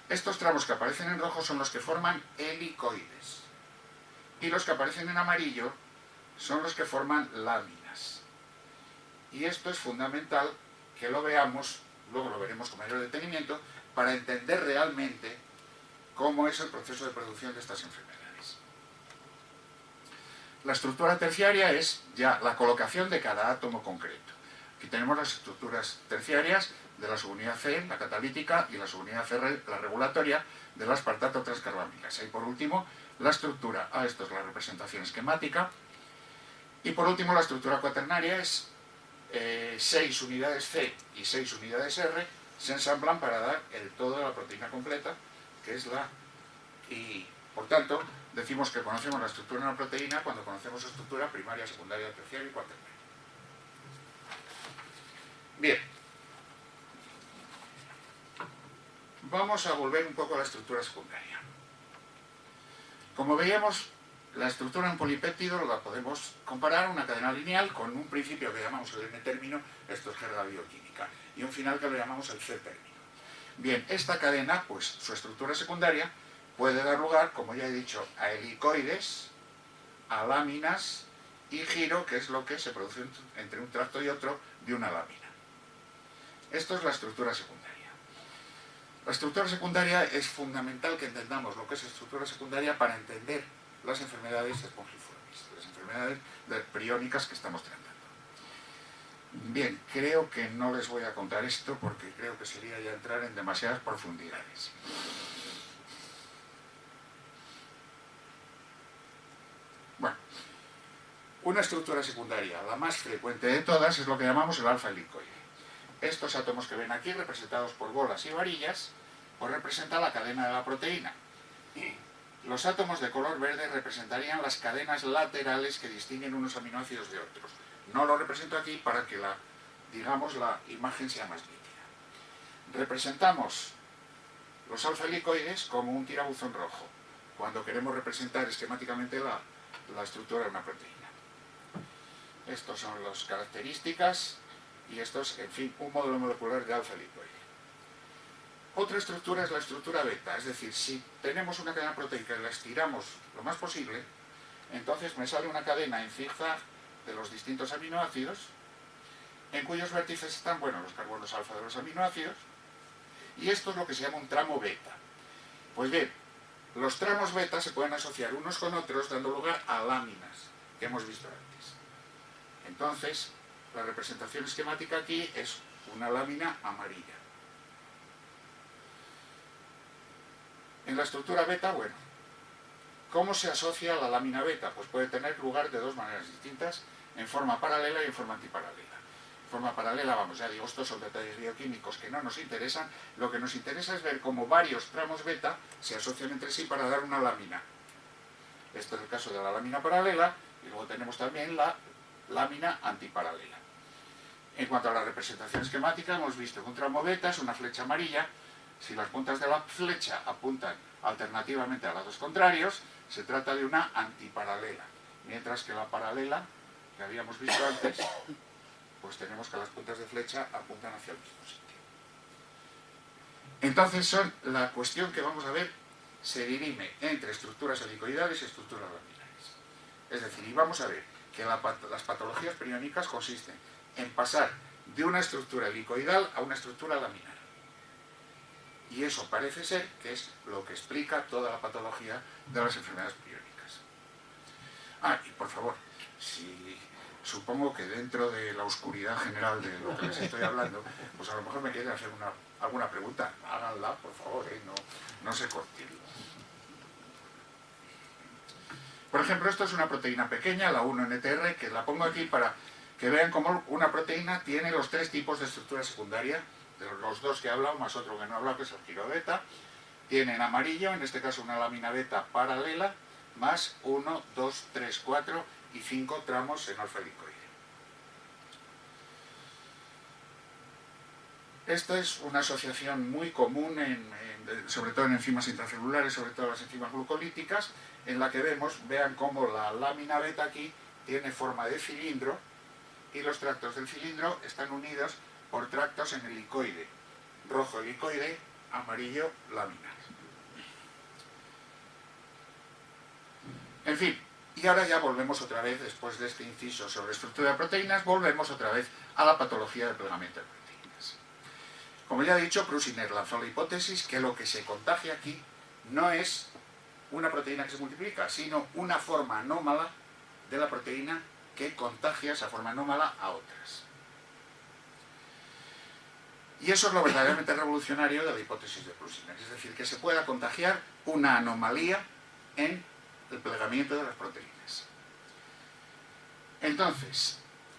Estos tramos que aparecen en rojo son los que forman helicoides. Y los que aparecen en amarillo son los que forman láminas. Y esto es fundamental que lo veamos, luego lo veremos con mayor detenimiento, para entender realmente cómo es el proceso de producción de estas enfermedades. La estructura terciaria es ya la colocación de cada átomo concreto. Aquí tenemos las estructuras terciarias de la subunidad C, la catalítica, y la subunidad CR, la regulatoria, de la aspartato transcarbamilasa. Y por último, la estructura A, esto es la representación esquemática. Y por último, la estructura cuaternaria es 6 unidades C y 6 unidades R, se ensamblan para dar el todo de la proteína completa, que es la... Y por tanto, decimos que conocemos la estructura de una proteína cuando conocemos su estructura primaria, secundaria, terciaria y cuaternaria. Bien. Vamos a volver un poco a la estructura secundaria. Como veíamos, la estructura en polipéptido la podemos comparar a una cadena lineal con un principio que llamamos el N-término, esto es jerga bioquímica, y un final que lo llamamos el C-término. Bien, esta cadena, pues su estructura secundaria puede dar lugar, como ya he dicho, a helicoides, a láminas y giro, que es lo que se produce entre un tracto y otro de una lámina. Esto es la estructura secundaria. La estructura secundaria es fundamental que entendamos lo que es estructura secundaria para entender las enfermedades espongiformes, las enfermedades priónicas que estamos tratando. Bien, creo que no les voy a contar esto porque creo que sería ya entrar en demasiadas profundidades. Bueno, una estructura secundaria, la más frecuente de todas, es lo que llamamos el alfa helicoide. Estos átomos que ven aquí, representados por bolas y varillas, pues representan la cadena de la proteína. Los átomos de color verde representarían las cadenas laterales que distinguen unos aminoácidos de otros. No lo represento aquí para que la imagen sea más nítida. Representamos los alfa helicoides como un tirabuzón rojo, cuando queremos representar esquemáticamente la estructura de una proteína. Estas son las características y esto es, en fin, un modelo molecular de alfa helicoide. Otra estructura es la estructura beta, es decir, si tenemos una cadena proteica y la estiramos lo más posible, entonces me sale una cadena en zigzag de los distintos aminoácidos, en cuyos vértices están, bueno, los carbonos alfa de los aminoácidos, y esto es lo que se llama un tramo beta. Pues bien, los tramos beta se pueden asociar unos con otros dando lugar a láminas, que hemos visto antes. Entonces, la representación esquemática aquí es una lámina amarilla. En la estructura beta, bueno, ¿cómo se asocia la lámina beta? Pues puede tener lugar de dos maneras distintas, en forma paralela y en forma antiparalela. En forma paralela, vamos, ya digo, estos son detalles bioquímicos que no nos interesan. Lo que nos interesa es ver cómo varios tramos beta se asocian entre sí para dar una lámina. Este es el caso de la lámina paralela, y luego tenemos también la lámina antiparalela. En cuanto a la representación esquemática, hemos visto que un tramo beta es una flecha amarilla. Si las puntas de la flecha apuntan alternativamente a lados contrarios, se trata de una antiparalela, mientras que la paralela, que habíamos visto antes, pues tenemos que las puntas de flecha apuntan hacia el mismo sitio. Entonces la cuestión que vamos a ver se dirime entre estructuras helicoidales y estructuras laminares. Es decir, y vamos a ver que las patologías periónicas consisten en pasar de una estructura helicoidal a una estructura laminar. Y eso parece ser que es lo que explica toda la patología de las enfermedades periónicas. Y por favor, supongo que dentro de la oscuridad general de lo que les estoy hablando, pues a lo mejor me quieren hacer alguna pregunta. Háganla, por favor, no se corten. Por ejemplo, esto es una proteína pequeña, la 1-NTR, que la pongo aquí para que vean cómo una proteína tiene los 3 tipos de estructura secundaria, de los 2 que he hablado, más otro que no he hablado, que es el girobeta. Tiene en amarillo, en este caso una lámina beta paralela, más 1, 2, 3, 4 y 5 tramos en alfa helicoide. Esta es una asociación muy común, sobre todo en enzimas intracelulares, sobre todo las enzimas glucolíticas, en la que vean cómo la lámina beta aquí tiene forma de cilindro y los tractos del cilindro están unidos por tractos en helicoide, rojo helicoide, amarillo láminas. En fin, y ahora ya volvemos otra vez, después de este inciso sobre estructura de proteínas, volvemos otra vez a la patología del plegamiento de proteínas. Como ya he dicho, Prusiner lanzó la hipótesis que lo que se contagia aquí no es una proteína que se multiplica, sino una forma anómala de la proteína que contagia esa forma anómala a otras. Y eso es lo verdaderamente revolucionario de la hipótesis de Prusiner, es decir, que se pueda contagiar una anomalía en el plegamiento de las proteínas. Entonces,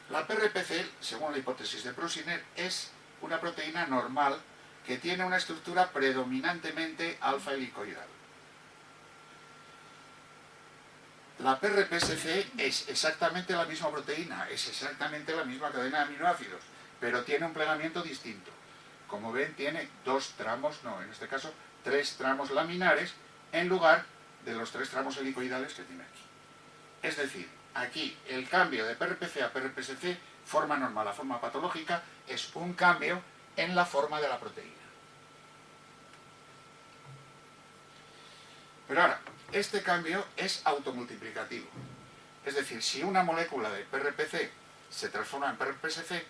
la PRPC, según la hipótesis de Prusiner, es una proteína normal que tiene una estructura predominantemente alfa helicoidal. La PRPSC es exactamente la misma proteína, es exactamente la misma cadena de aminoácidos, pero tiene un plegamiento distinto. Como ven, tiene 2 tramos, no, en este caso 3 tramos laminares en lugar de los 3 tramos helicoidales que tiene aquí. Es decir, aquí el cambio de PRPC a PRPSC, forma normal a forma patológica, es un cambio en la forma de la proteína. Pero ahora, este cambio es automultiplicativo. Es decir, si una molécula de PRPC se transforma en PRPSC,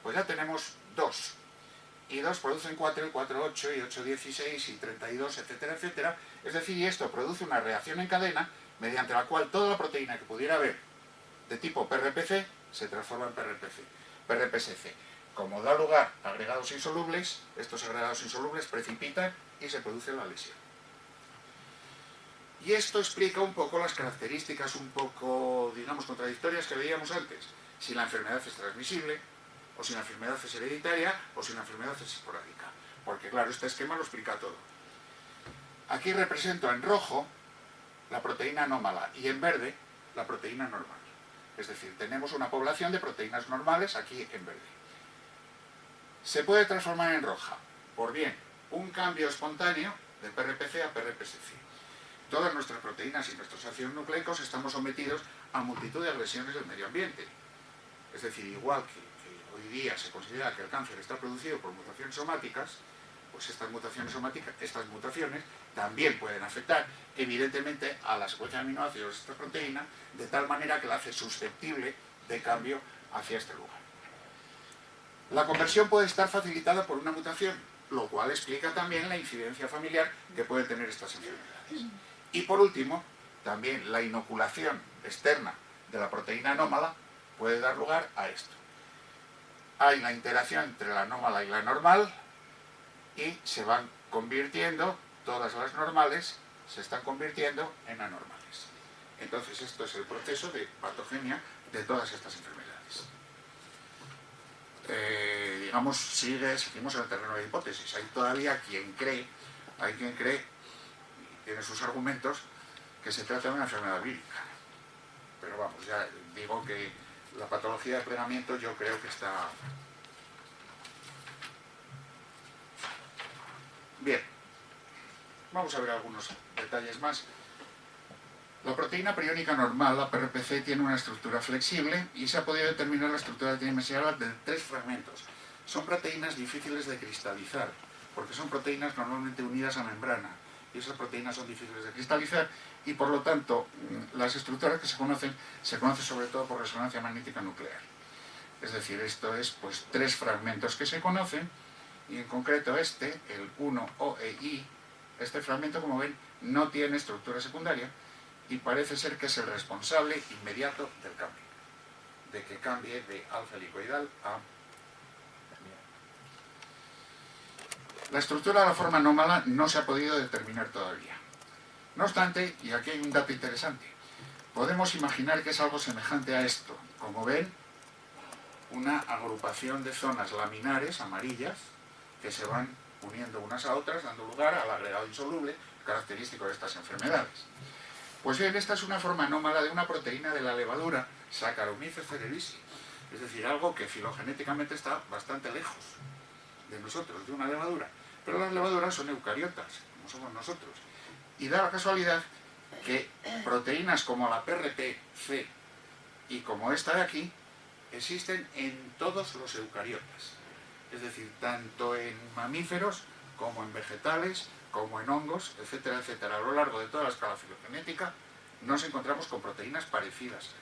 pues ya tenemos 2. Y 2 producen 4, y 4, 8, y 8, 16, y 32, etcétera, etcétera. Es decir, y esto produce una reacción en cadena mediante la cual toda la proteína que pudiera haber de tipo PRPC se transforma en PRPSC. Como da lugar a agregados insolubles, estos agregados insolubles precipitan y se produce la lesión. Y esto explica un poco las características un poco, digamos, contradictorias que veíamos antes. Si la enfermedad es transmisible, o si la enfermedad es hereditaria, o si la enfermedad es esporádica. Porque claro, este esquema lo explica todo. Aquí represento en rojo la proteína anómala y en verde la proteína normal. Es decir, tenemos una población de proteínas normales aquí en verde. Se puede transformar en roja por bien un cambio espontáneo de PRPC a PRPSC. Todas nuestras proteínas y nuestros ácidos nucleicos estamos sometidos a multitud de agresiones del medio ambiente. Es decir, igual que hoy día se considera que el cáncer está producido por mutaciones somáticas, pues estas mutaciones somáticas, estas mutaciones también pueden afectar evidentemente a la secuencia de aminoácidos de esta proteína, de tal manera que la hace susceptible de cambio hacia este lugar. La conversión puede estar facilitada por una mutación, lo cual explica también la incidencia familiar que pueden tener estas enfermedades. Y por último, también la inoculación externa de la proteína anómala puede dar lugar a esto. Hay la interacción entre la anómala y la normal y se van convirtiendo, todas las normales se están convirtiendo en anormales. Entonces esto es el proceso de patogenia de todas estas enfermedades. Digamos, seguimos en el terreno de hipótesis. Hay todavía quien cree, y tiene sus argumentos, que se trata de una enfermedad vírica. Pero vamos, ya digo que la patología de plegamiento yo creo que está... Bien, vamos a ver algunos detalles más. La proteína priónica normal, la PRPC, tiene una estructura flexible y se ha podido determinar la estructura tridimensional de 3 fragmentos. Son proteínas difíciles de cristalizar, porque son proteínas normalmente unidas a membrana, y esas proteínas son difíciles de cristalizar, y por lo tanto las estructuras que se conocen sobre todo por resonancia magnética nuclear. Es decir, esto es pues 3 fragmentos que se conocen, y en concreto este, el 1OEI, este fragmento, como ven, no tiene estructura secundaria, y parece ser que es el responsable inmediato del cambio, de que cambie de alfa helicoidal a... La estructura de la forma anómala no se ha podido determinar todavía. No obstante, y aquí hay un dato interesante, podemos imaginar que es algo semejante a esto. Como ven, una agrupación de zonas laminares, amarillas, que se van uniendo unas a otras, dando lugar al agregado insoluble, característico de estas enfermedades. Pues bien, esta es una forma anómala de una proteína de la levadura, Saccharomyces cerevisiae, es decir, algo que filogenéticamente está bastante lejos de nosotros, de una levadura. Pero las levaduras son eucariotas, como somos nosotros. Y da la casualidad que proteínas como la PRPC y como esta de aquí existen en todos los eucariotas. Es decir, tanto en mamíferos como en vegetales, como en hongos, etcétera, etcétera. A lo largo de toda la escala filogenética nos encontramos con proteínas parecidas a estas.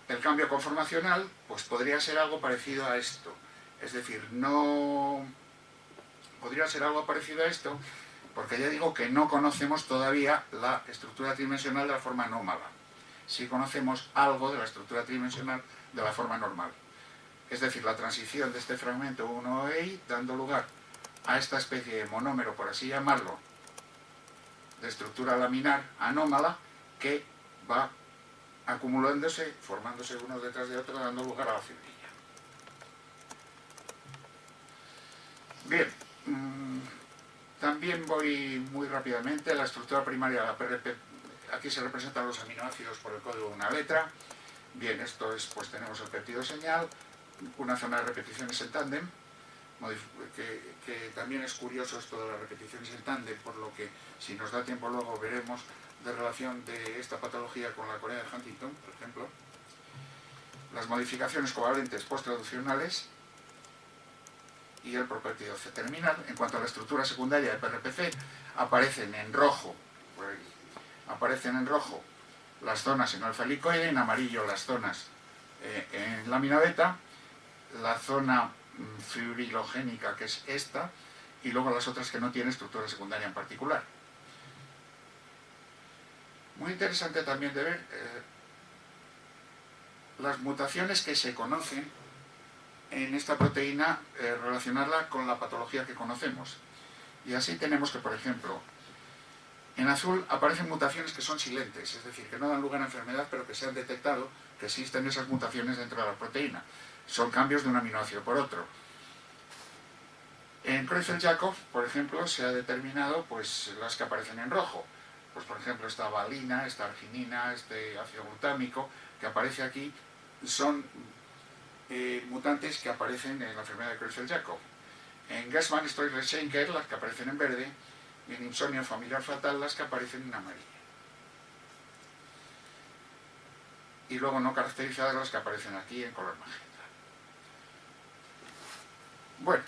El cambio conformacional pues podría ser algo parecido a esto. Es decir, no podría ser algo parecido a esto porque ya digo que no conocemos todavía la estructura tridimensional de la forma anómala. Sí conocemos algo de la estructura tridimensional de la forma normal. Es decir, la transición de este fragmento 1EI dando lugar a esta especie de monómero, por así llamarlo, de estructura laminar anómala que va acumulándose, formándose uno detrás de otro, dando lugar a la fibrilla. Bien, también voy muy rápidamente a la estructura primaria de la PRP. Aquí se representan los aminoácidos por el código de una letra. Bien, esto es, pues tenemos el péptido señal, una zona de repeticiones en tándem, que también es curioso esto de las repeticiones en tándem, por lo que si nos da tiempo luego veremos de relación de esta patología con la corea de Huntington, por ejemplo. Las modificaciones covalentes posttraduccionales y el propéptido C terminal. En cuanto a la estructura secundaria de PRPC, aparecen en rojo las zonas en alfa helicoide, en amarillo las zonas en lámina beta, la zona fibrilogénica, que es esta, y luego las otras que no tienen estructura secundaria en particular. Muy interesante también de ver las mutaciones que se conocen en esta proteína, relacionarla con la patología que conocemos. Y así tenemos que, por ejemplo, en azul aparecen mutaciones que son silentes, es decir, que no dan lugar a enfermedad, pero que se han detectado que existen esas mutaciones dentro de la proteína. Son cambios de un aminoácido por otro. En Creutzfeldt-Jakob, por ejemplo, se ha determinado pues, las que aparecen en rojo. Pues, por ejemplo, esta valina, esta arginina, este ácido glutámico, que aparece aquí, son mutantes que aparecen en la enfermedad de Creutzfeldt-Jakob. En Gerstmann-Streuer-Schenker, las que aparecen en verde, y en insomnio familiar fatal, las que aparecen en amarillo. Y luego no caracterizadas, las que aparecen aquí en color magenta. Bueno,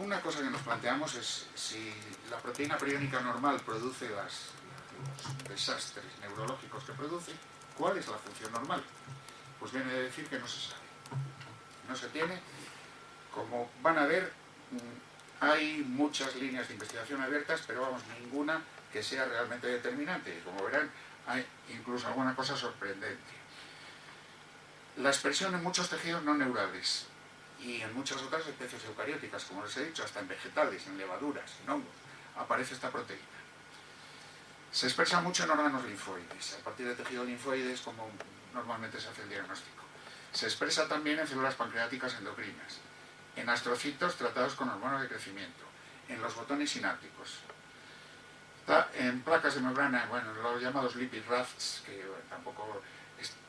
una cosa que nos planteamos es si la proteína priónica normal produce los desastres neurológicos que produce, ¿cuál es la función normal? Pues viene a decir que no se sabe. No se tiene. Como van a ver, hay muchas líneas de investigación abiertas, pero vamos, ninguna que sea realmente determinante. Y como verán, hay incluso alguna cosa sorprendente. La expresión en muchos tejidos no neurales y en muchas otras especies eucarióticas, como les he dicho, hasta en vegetales, en levaduras, en hongos, aparece esta proteína. Se expresa mucho en órganos linfoides. A partir de tejido linfoide es como normalmente se hace el diagnóstico. Se expresa también en células pancreáticas endocrinas, en astrocitos tratados con hormonas de crecimiento, en los botones sinápticos. Está en placas de membrana, bueno, los llamados lipid rafts, que tampoco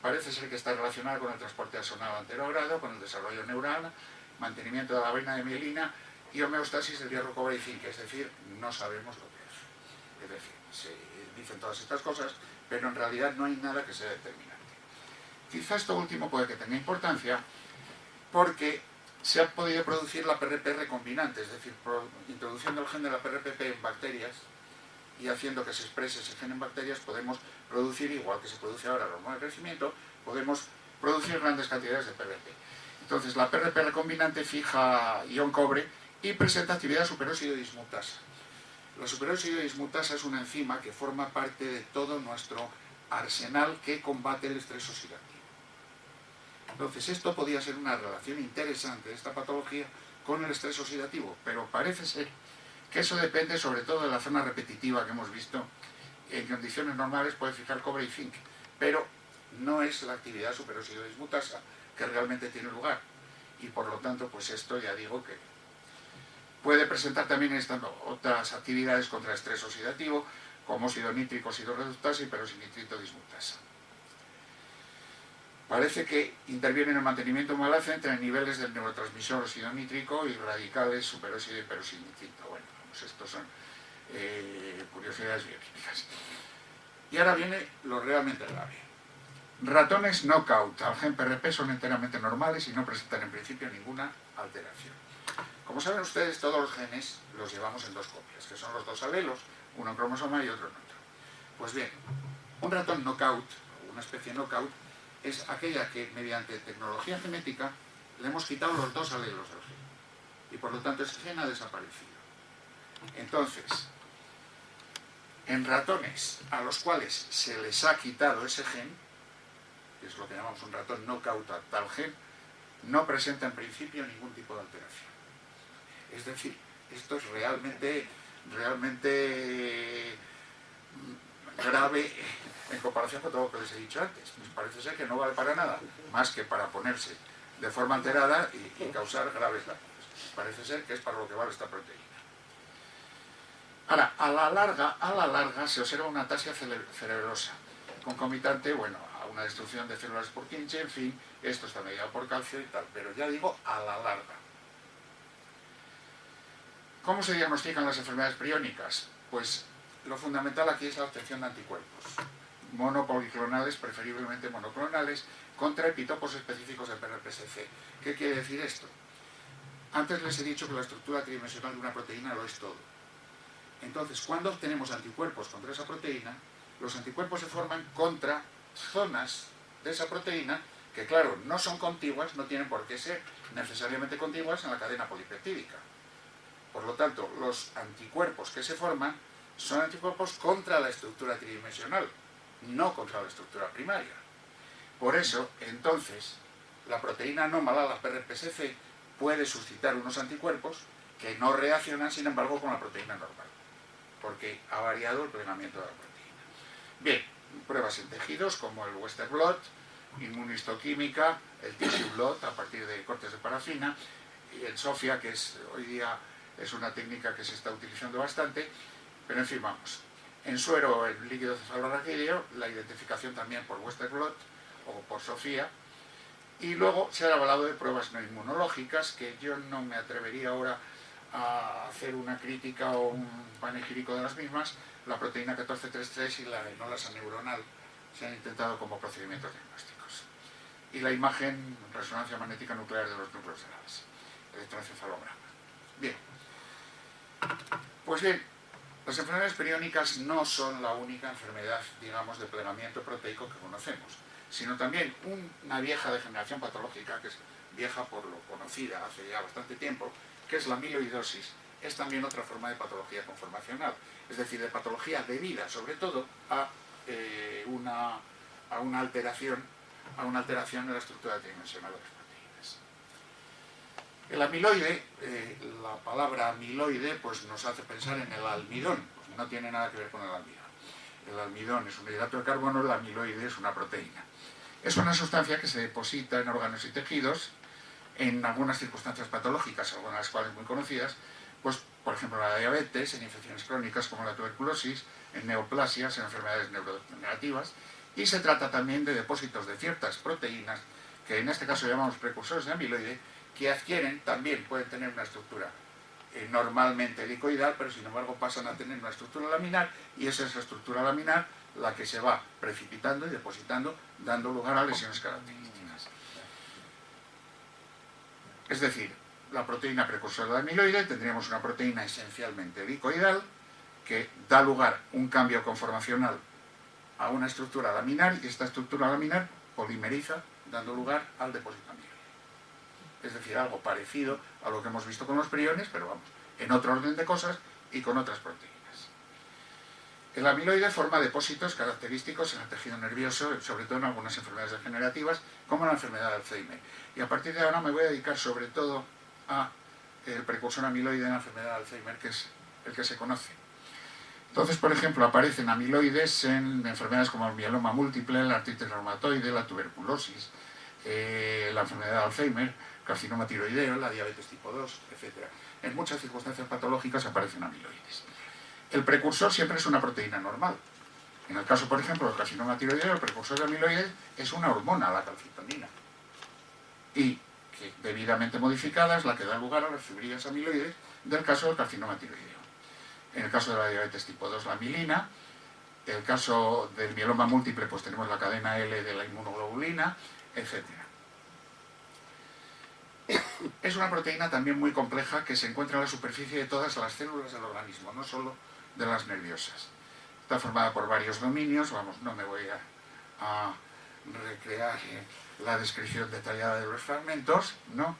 parece ser que está relacionado con el transporte axonal anterogrado, con el desarrollo neural, mantenimiento de la vena de mielina y homeostasis del hierro, cobre y zinc, es decir, no sabemos lo que es. Es decir, se dicen todas estas cosas, pero en realidad no hay nada que sea determinante. Quizá esto último puede que tenga importancia porque se ha podido producir la PRP recombinante, es decir, introduciendo el gen de la PRPP en bacterias y haciendo que se exprese ese gen en bacterias, podemos producir, igual que se produce ahora la hormona de crecimiento, podemos producir grandes cantidades de PRP. Entonces, la PRP recombinante fija ion cobre y presenta actividad superóxido dismutasa. La superóxido dismutasa es una enzima que forma parte de todo nuestro arsenal que combate el estrés oxidativo. Entonces, esto podía ser una relación interesante de esta patología con el estrés oxidativo, pero parece ser que eso depende sobre todo de la zona repetitiva que hemos visto. En condiciones normales puede fijar cobre y zinc, pero no es la actividad superóxido dismutasa que realmente tiene lugar. Y por lo tanto, pues esto ya digo que puede presentar también otras actividades contra el estrés oxidativo, como óxido nítrico, óxido reductasa y perosinitrito dismutasa. Parece que interviene en el mantenimiento malaz entre niveles del neurotransmisor óxido nítrico y radicales superóxido y perosinitrito. Bueno, pues estos son curiosidades bioquímicas. Y ahora viene lo realmente grave. Ratones knockout al gen PRP son enteramente normales y no presentan en principio ninguna alteración. Como saben ustedes, todos los genes los llevamos en dos copias, que son los dos alelos, uno en cromosoma y otro en otro. Pues bien, un ratón knockout, una especie knockout, es aquella que mediante tecnología genética le hemos quitado los dos alelos del gen. Y por lo tanto ese gen ha desaparecido. Entonces, en ratones a los cuales se les ha quitado ese gen, que es lo que llamamos un ratón knockout a tal gen, no presenta en principio ningún tipo de alteración. Es decir, esto es realmente grave en comparación con todo lo que les he dicho antes. Pues parece ser que no vale para nada, más que para ponerse de forma alterada y causar graves daños. Parece ser que es para lo que vale esta proteína. Ahora, a la larga se observa una ataxia cerebrosa, concomitante, bueno, a una destrucción de células por Purkinje, en fin, esto está mediado por calcio y tal, pero ya digo, a la larga. ¿Cómo se diagnostican las enfermedades priónicas? Pues lo fundamental aquí es la obtención de anticuerpos, monopoliclonales, preferiblemente monoclonales, contra epitopos específicos de PRPSC. ¿Qué quiere decir esto? Antes les he dicho que la estructura tridimensional de una proteína lo es todo. Entonces, cuando obtenemos anticuerpos contra esa proteína, los anticuerpos se forman contra zonas de esa proteína que, claro, no son contiguas, no tienen por qué ser necesariamente contiguas en la cadena polipeptídica. Por lo tanto, los anticuerpos que se forman son anticuerpos contra la estructura tridimensional, no contra la estructura primaria. Por eso, entonces, la proteína anómala, la PRPSC, puede suscitar unos anticuerpos que no reaccionan, sin embargo, con la proteína normal, porque ha variado el plegamiento de la proteína. Bien, pruebas en tejidos como el Western blot, inmunistoquímica, el tissue blot a partir de cortes de parafina, y el SOFIA, que hoy día es una técnica que se está utilizando bastante, pero en fin, vamos. En suero, el líquido cefalorraquídeo, la identificación también por Western blot o por SOFIA, y luego se ha hablado de pruebas no inmunológicas, que yo no me atrevería ahora a hacer una crítica o un panegírico de las mismas. La proteína 1433 y la enolasa neuronal se han intentado como procedimientos diagnósticos. Y la imagen, resonancia magnética nuclear de los núcleos de la base, electroencefalograma. Bien. Pues bien, las enfermedades periónicas no son la única enfermedad, digamos, de plegamiento proteico que conocemos, sino también una vieja degeneración patológica, que es vieja por lo conocida hace ya bastante tiempo, que es la amiloidosis. Es también otra forma de patología conformacional, es decir, de patología debida sobre todo a una alteración en la estructura tridimensional de las proteínas. El amiloide, la palabra amiloide, pues nos hace pensar en el almidón, pues no tiene nada que ver con el almidón. El almidón es un hidrato de carbono, el amiloide es una proteína. Es una sustancia que se deposita en órganos y tejidos en algunas circunstancias patológicas, algunas de las cuales muy conocidas, pues por ejemplo en la diabetes, en infecciones crónicas como la tuberculosis, en neoplasias, en enfermedades neurodegenerativas, y se trata también de depósitos de ciertas proteínas, que en este caso llamamos precursores de amiloide, que adquieren, también pueden tener una estructura normalmente helicoidal, pero sin embargo pasan a tener una estructura laminar, y es esa estructura laminar la que se va precipitando y depositando, dando lugar a lesiones características. Es decir, la proteína precursora de amiloide, tendríamos una proteína esencialmente helicoidal que da lugar a un cambio conformacional a una estructura laminar, y esta estructura laminar polimeriza, dando lugar al depósito amiloide. Es decir, algo parecido a lo que hemos visto con los priones, pero vamos, en otro orden de cosas y con otras proteínas. El amiloide forma depósitos característicos en el tejido nervioso, sobre todo en algunas enfermedades degenerativas, como la enfermedad de Alzheimer. Y a partir de ahora me voy a dedicar sobre todo a el precursor amiloide en la enfermedad de Alzheimer, que es el que se conoce. Entonces, por ejemplo, aparecen amiloides en enfermedades como el mieloma múltiple, la artritis reumatoide, la tuberculosis, la enfermedad de Alzheimer, carcinoma tiroideo, la diabetes tipo 2, etc. En muchas circunstancias patológicas aparecen amiloides. El precursor siempre es una proteína normal. En el caso, por ejemplo, del carcinoma tiroideo, el precursor de amiloides es una hormona, la calcitonina, y que debidamente modificada es la que da lugar a las fibrillas amiloides del caso del carcinoma tiroideo. En el caso de la diabetes tipo 2, la amilina. En el caso del mieloma múltiple, pues tenemos la cadena L de la inmunoglobulina, etc. Es una proteína también muy compleja que se encuentra en la superficie de todas las células del organismo, no solo de las nerviosas. Está formada por varios dominios, vamos, no me voy a recrear la descripción detallada de los fragmentos, ¿no?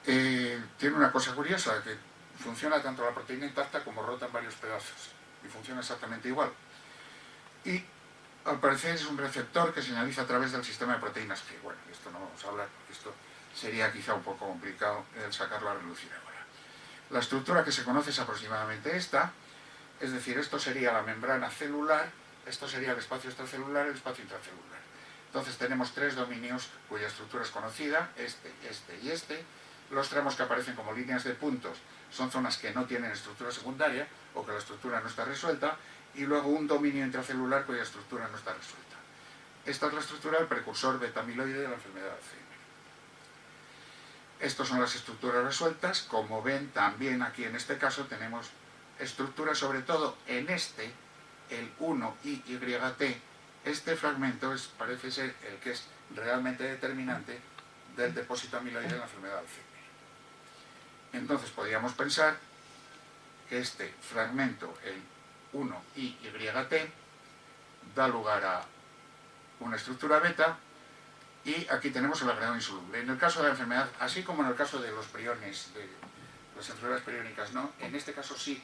Tiene una cosa curiosa, que funciona tanto la proteína intacta como rota en varios pedazos, y funciona exactamente igual. Y al parecer es un receptor que señaliza a través del sistema de proteínas G. Bueno, de esto no vamos a hablar, porque esto sería quizá un poco complicado el sacarlo a relucir ahora. La estructura que se conoce es aproximadamente esta, es decir, esto sería la membrana celular, esto sería el espacio extracelular y el espacio intracelular. Entonces tenemos tres dominios cuya estructura es conocida, este y este. Los tramos que aparecen como líneas de puntos son zonas que no tienen estructura secundaria o que la estructura no está resuelta, y luego un dominio intracelular cuya estructura no está resuelta. Esta es la estructura del precursor beta-amiloide de la enfermedad de Alzheimer. Estas son las estructuras resueltas. Como ven, también aquí en este caso tenemos estructuras, sobre todo en este, el 1YYT. Este fragmento parece ser el que es realmente determinante del depósito amiloide en la enfermedad de Alzheimer. Entonces podríamos pensar que este fragmento, el 1YYT, da lugar a una estructura beta, y aquí tenemos el agregado insoluble. En el caso de la enfermedad, así como en el caso de los priones, de las enfermedades priónicas, no, en este caso sí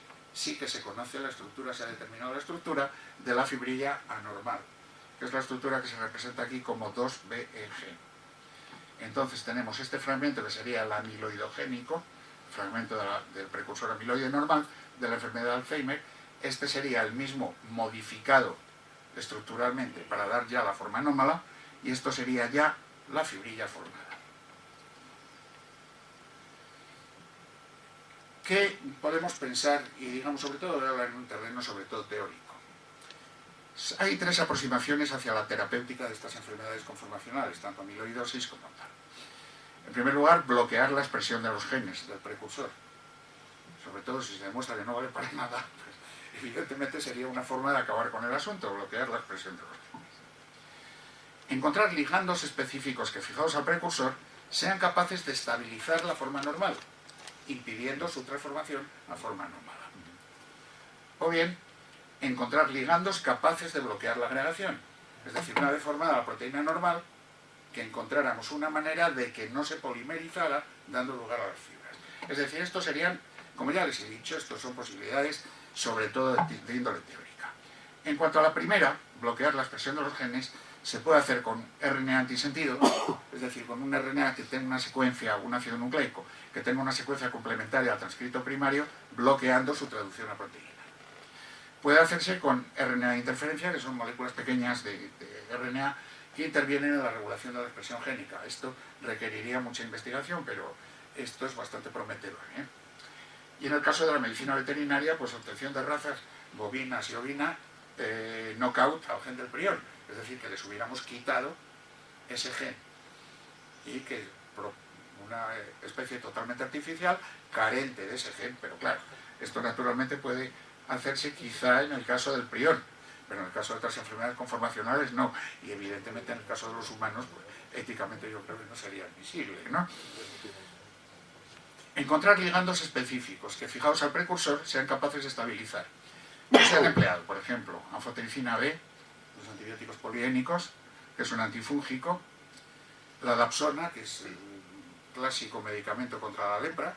que se conoce la estructura, se ha determinado la estructura de la fibrilla anormal, que es la estructura que se representa aquí como 2BEG. Entonces tenemos este fragmento que sería el amiloidogénico, fragmento del precursor amiloide normal de la enfermedad de Alzheimer. Este sería el mismo modificado estructuralmente para dar ya la forma anómala, y esto sería ya la fibrilla formada. ¿Qué podemos pensar? Y digamos, sobre todo, voy a hablar en un terreno sobre todo teórico. Hay tres aproximaciones hacia la terapéutica de estas enfermedades conformacionales, tanto amiloidosis como tal. En primer lugar, bloquear la expresión de los genes del precursor. Sobre todo si se demuestra que no vale para nada, pues, evidentemente sería una forma de acabar con el asunto, bloquear la expresión de los genes. Encontrar ligandos específicos que, fijados al precursor, sean capaces de estabilizar la forma normal, impidiendo su transformación a forma anómala. O bien, encontrar ligandos capaces de bloquear la agregación, es decir, una vez formada la proteína normal, que encontráramos una manera de que no se polimerizara, dando lugar a las fibras. Es decir, estos serían, como ya les he dicho, estos son posibilidades sobre todo de índole teórica. En cuanto a la primera, bloquear la expresión de los genes, se puede hacer con RNA antisentido, es decir, con un RNA que tenga una secuencia, un ácido nucleico, que tenga una secuencia complementaria al transcrito primario, bloqueando su traducción a proteína. Puede hacerse con RNA de interferencia, que son moléculas pequeñas de RNA que intervienen en la regulación de la expresión génica. Esto requeriría mucha investigación, pero esto es bastante prometedor, ¿eh? Y en el caso de la medicina veterinaria, pues obtención de razas bovinas y ovinas, knockout al gen del prión, es decir, que les hubiéramos quitado ese gen y que una especie totalmente artificial, carente de ese gen, pero claro, esto naturalmente puede hacerse quizá en el caso del prión, pero en el caso de otras enfermedades conformacionales no, y evidentemente en el caso de los humanos, pues, éticamente yo creo que no sería admisible, ¿no? Encontrar ligandos específicos que, fijados al precursor, sean capaces de estabilizar. Se han empleado, por ejemplo, anfotericina B, los antibióticos poliénicos, que es un antifúngico, la dapsona, que es el clásico medicamento contra la lepra,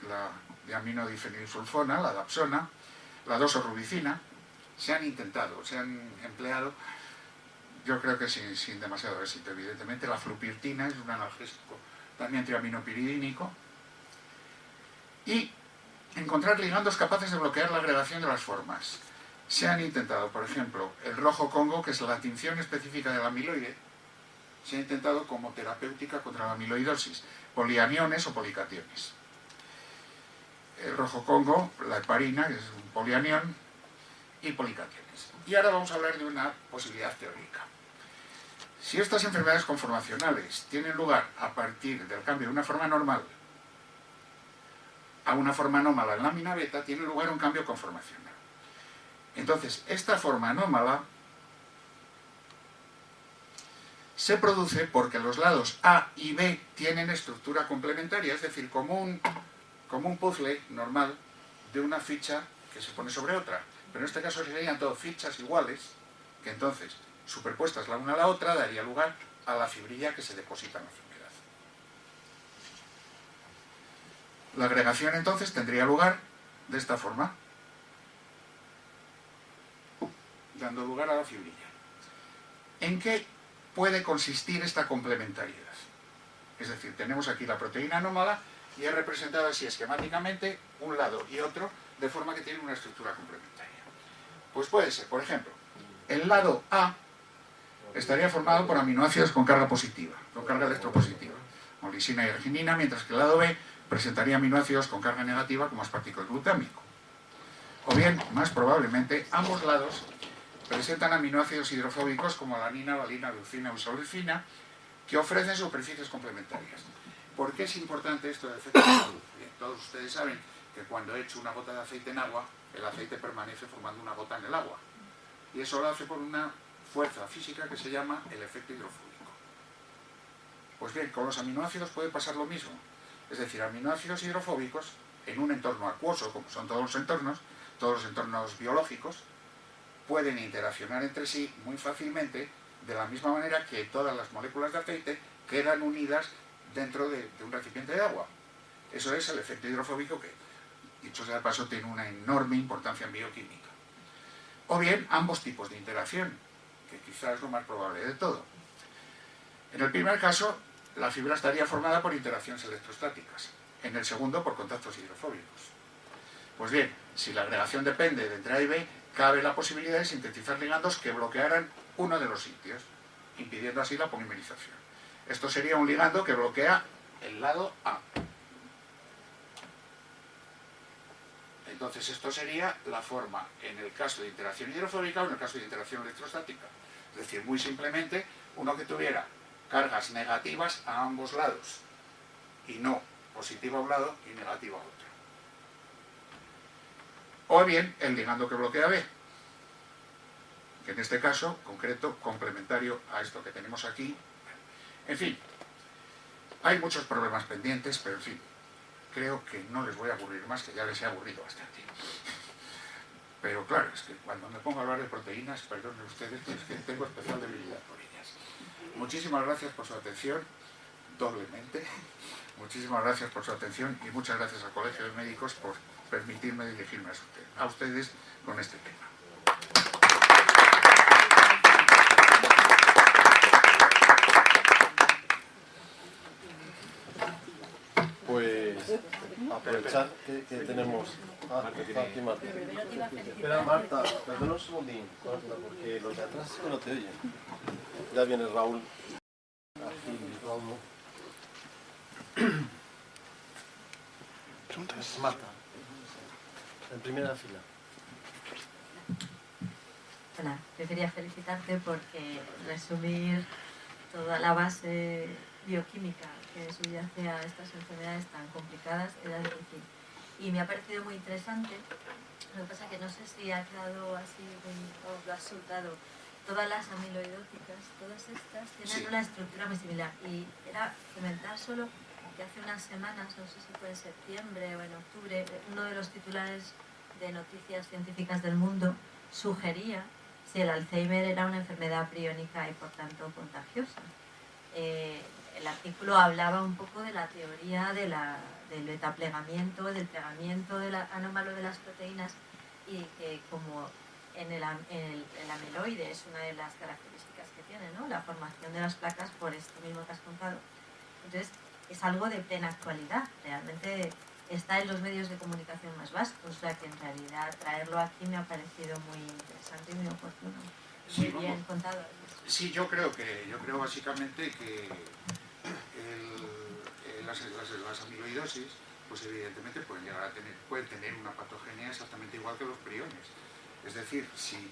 la diaminodifenilsulfona, la dapsona, la dosorubicina. Se han intentado, se han empleado, yo creo que sin demasiado éxito, evidentemente. La flupirtina es un analgésico también triaminopiridínico. Y encontrar ligandos capaces de bloquear la agregación de las formas. Se han intentado, por ejemplo, el rojo Congo, que es la tinción específica del amiloide, se ha intentado como terapéutica contra la amiloidosis, polianiones o policationes. El rojo Congo, la heparina, que es un polianión, y policationes. Y ahora vamos a hablar de una posibilidad teórica. Si estas enfermedades conformacionales tienen lugar a partir del cambio de una forma normal a una forma anómala en lámina beta, tiene lugar un cambio conformacional. Entonces, esta forma anómala se produce porque los lados A y B tienen estructura complementaria, es decir, como un puzzle normal de una ficha que se pone sobre otra. Pero en este caso serían todas fichas iguales, que entonces, superpuestas la una a la otra, daría lugar a la fibrilla que se deposita en la enfermedad. La agregación entonces tendría lugar de esta forma, dando lugar a la fibrilla. ¿En qué puede consistir esta complementariedad? Es decir, tenemos aquí la proteína anómala y es representada así esquemáticamente, un lado y otro, de forma que tienen una estructura complementaria. Pues puede ser, por ejemplo, el lado A estaría formado por aminoácidos con carga positiva, con carga electropositiva, como lisina y arginina, mientras que el lado B presentaría aminoácidos con carga negativa como aspartico glutámico. O bien, más probablemente, ambos lados presentan aminoácidos hidrofóbicos como alanina, valina, leucina o isoleucina, que ofrecen superficies complementarias. ¿Por qué es importante esto del efecto Raoult? Bien, todos ustedes saben que cuando echo una gota de aceite en agua, el aceite permanece formando una gota en el agua. Y eso lo hace por una fuerza física que se llama el efecto hidrofóbico. Pues bien, con los aminoácidos puede pasar lo mismo. Es decir, aminoácidos hidrofóbicos en un entorno acuoso, como son todos los entornos biológicos, pueden interaccionar entre sí muy fácilmente, de la misma manera que todas las moléculas de aceite quedan unidas dentro de un recipiente de agua. Eso es el efecto hidrofóbico que, dicho sea de paso, tiene una enorme importancia en bioquímica. O bien, ambos tipos de interacción, que quizás es lo más probable de todo. En el primer caso, la fibra estaría formada por interacciones electrostáticas. En el segundo, por contactos hidrofóbicos. Pues bien, si la agregación depende de entre A y B, cabe la posibilidad de sintetizar ligandos que bloquearan uno de los sitios, impidiendo así la polimerización. Esto sería un ligando que bloquea el lado A. Entonces esto sería la forma en el caso de interacción hidrofóbica o en el caso de interacción electrostática. Es decir, muy simplemente, uno que tuviera cargas negativas a ambos lados y no positiva a un lado y negativa a otro. O bien el ligando que bloquea B, que en este caso concreto complementario a esto que tenemos aquí. En fin, hay muchos problemas pendientes, pero en fin, creo que no les voy a aburrir más, que ya les he aburrido bastante. Pero claro, es que cuando me pongo a hablar de proteínas, perdonen ustedes, es que tengo especial debilidad por ellas. Muchísimas gracias por su atención, doblemente. Muchísimas gracias por su atención y muchas gracias al Colegio de Médicos por permitirme dirigirme a ustedes con este tema. Pues aprovechar que tenemos aquí Marta. Espera, Marta, perdona un segundín, porque los de atrás es que no te oyen. Ya viene Raúl. Aquí, Raúl. Marta, en primera fila. Hola, yo quería felicitarte porque resumir toda la base bioquímica que subyace a estas enfermedades tan complicadas era difícil. Y me ha parecido muy interesante. Lo que pasa es que no sé si ha quedado así o lo has soltado. Todas las amiloidóticas, todas estas tienen una estructura muy similar. Y era comentar solo que hace unas semanas, no sé si fue en septiembre o en octubre, uno de los titulares de Noticias Científicas del Mundo sugería si el Alzheimer era una enfermedad priónica y por tanto contagiosa. El artículo hablaba un poco de la teoría del betaplegamiento, del plegamiento anómalo de las proteínas, y que como el amiloide es una de las características que tiene, ¿no? La formación de las placas, por esto mismo que has contado. Entonces, es algo de plena actualidad, realmente está en los medios de comunicación más vastos, o sea que en realidad traerlo aquí me ha parecido muy interesante y muy oportuno. Muy bien contado. Sí, yo creo básicamente que las amiloidosis, pues evidentemente pueden tener una patogenia exactamente igual que los priones. Es decir, si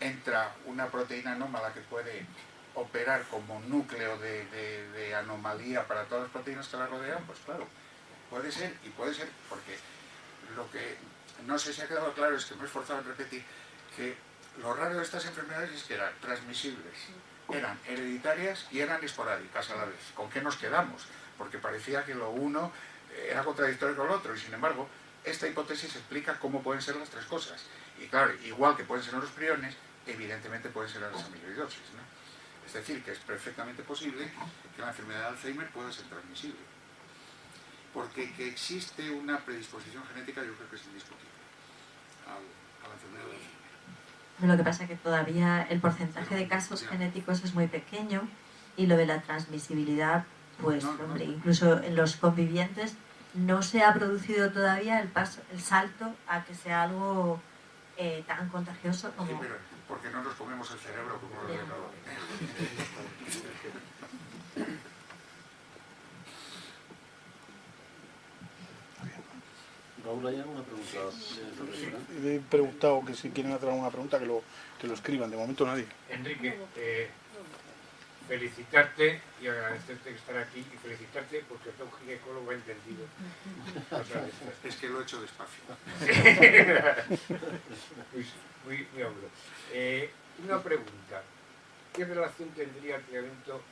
entra una proteína anómala que puede operar como núcleo de anomalía para todas las proteínas que la rodean, pues claro, puede ser, porque lo que no sé si ha quedado claro es que me he esforzado en repetir que lo raro de estas enfermedades es que eran transmisibles, eran hereditarias y eran esporádicas a la vez. ¿Con qué nos quedamos? Porque parecía que lo uno era contradictorio con lo otro, y sin embargo esta hipótesis explica cómo pueden ser las tres cosas. Y claro, igual que pueden ser los priones, evidentemente pueden ser las amiloidosis, ¿no? Es decir, que es perfectamente posible que la enfermedad de Alzheimer pueda ser transmisible. Porque que existe una predisposición genética, yo creo que es indiscutible a la enfermedad de Alzheimer. Lo que pasa es que todavía el porcentaje de casos genéticos es muy pequeño, y lo de la transmisibilidad, pues hombre, incluso en los convivientes no se ha producido todavía el salto a que sea algo tan contagioso como... Sí, pero porque no nos comemos el cerebro como los de Raúl, ¿hay alguna pregunta? He preguntado que si quieren hacer alguna pregunta que lo escriban, de momento nadie. Enrique, felicitarte y agradecerte que estar aquí, y felicitarte porque tu ginecólogo ha entendido. Es que lo he hecho despacio. Muy agudo. Una pregunta. ¿Qué relación tendría el tratamiento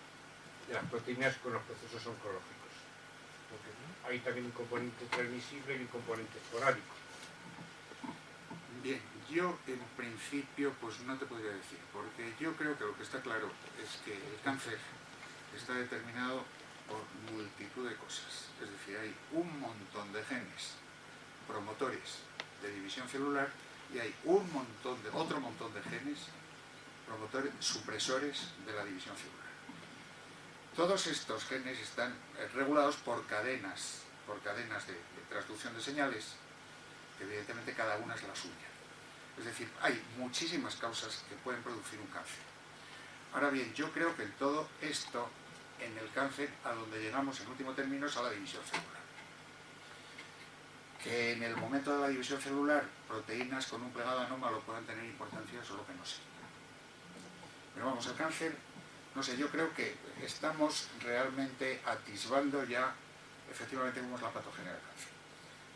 de las proteínas con los procesos oncológicos? Porque hay también un componente transmisible y un componente esporádico. Bien, yo en principio pues no te podría decir, porque yo creo que lo que está claro es que el cáncer está determinado por multitud de cosas. Es decir, hay un montón de genes promotores de división celular y hay otro montón de genes promotores, supresores de la división celular. Todos estos genes están regulados por cadenas de transducción de señales, que evidentemente cada una es la suya. Es decir, hay muchísimas causas que pueden producir un cáncer. Ahora bien, yo creo que en todo esto, en el cáncer, a donde llegamos en último término es a la división celular. Que en el momento de la división celular proteínas con un plegado anómalo puedan tener importancia, eso es lo que no sé. Pero vamos, el cáncer, no sé, yo creo que estamos realmente atisbando ya efectivamente cómo es la patogenia del cáncer.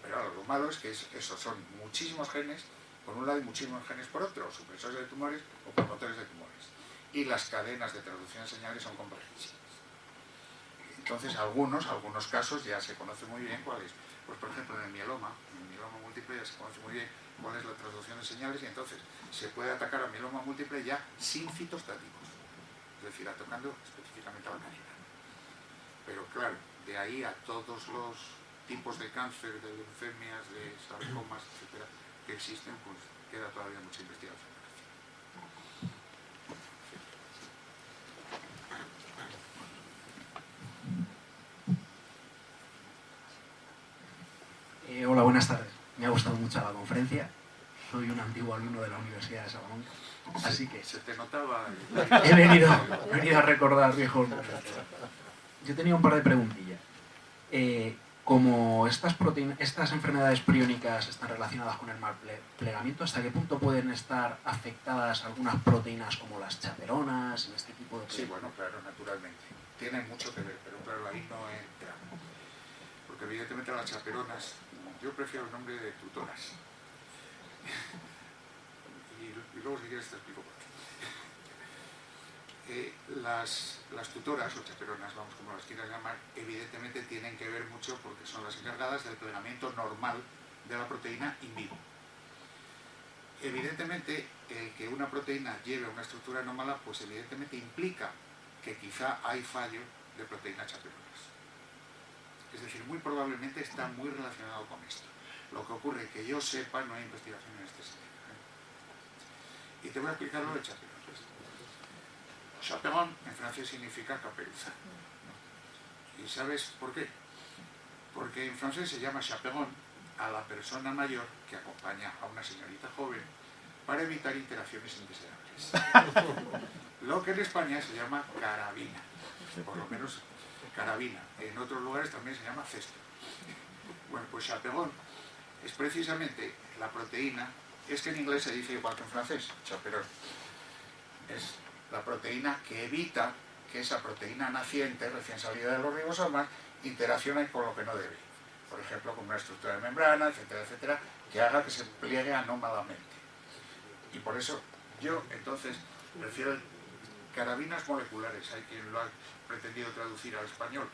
Pero ahora, lo malo es que esos son muchísimos genes por un lado y muchísimos genes por otro, supresores de tumores o promotores de tumores. Y las cadenas de traducción de señales son complejísimas. Entonces, algunos casos ya se conoce muy bien cuál es. Pues por ejemplo, en el mieloma múltiple ya se conoce muy bien cuál es la traducción de señales, y entonces se puede atacar al mieloma múltiple ya sin citostáticos, es decir, atacando específicamente a la cadena. Pero claro, de ahí a todos los tipos de cáncer, de leucemias, de sarcomas, etcétera, que existen, pues queda todavía mucha investigación. Hola, buenas tardes. Me ha gustado mucho la conferencia. Soy un antiguo alumno de la Universidad de Salamanca, así que se te notaba. He venido a recordar viejos. Yo tenía un par de preguntillas. Como estas enfermedades priónicas están relacionadas con el mal plegamiento, ¿hasta qué punto pueden estar afectadas algunas proteínas como las chaperonas y este tipo de proteínas? Sí, bueno, claro, naturalmente. tienen mucho que ver, pero claro, ahí no entra. Porque evidentemente las chaperonas, yo prefiero el nombre de tutoras. Y luego si quieres te explico por qué. Las tutoras o chaperonas, vamos como las quieras llamar, evidentemente tienen que ver mucho porque son las encargadas del plegamiento normal de la proteína in vivo. Evidentemente, que una proteína lleve una estructura anómala, pues evidentemente implica que quizá hay fallo de proteínas chaperonas. Es decir, muy probablemente está muy relacionado con esto. Lo que ocurre es que yo sepa, no hay investigación en este sentido. Y te voy a explicar lo de chaperón. Chaperon en francés significa caperuza. ¿Y sabes por qué? Porque en francés se llama chaperon a la persona mayor que acompaña a una señorita joven para evitar interacciones indeseables. Lo que en España se llama carabina, por lo menos carabina. En otros lugares también se llama cesto. Bueno, pues chaperon es precisamente la proteína, es que en inglés se dice igual que en francés, chaperon. Es la proteína que evita que esa proteína naciente, recién salida de los ribosomas, interaccione con lo que no debe. Por ejemplo, con una estructura de membrana, etcétera, etcétera, que haga que se pliegue anómalamente. Y por eso yo, entonces, prefiero carabinas moleculares. Hay quien lo ha pretendido traducir al español.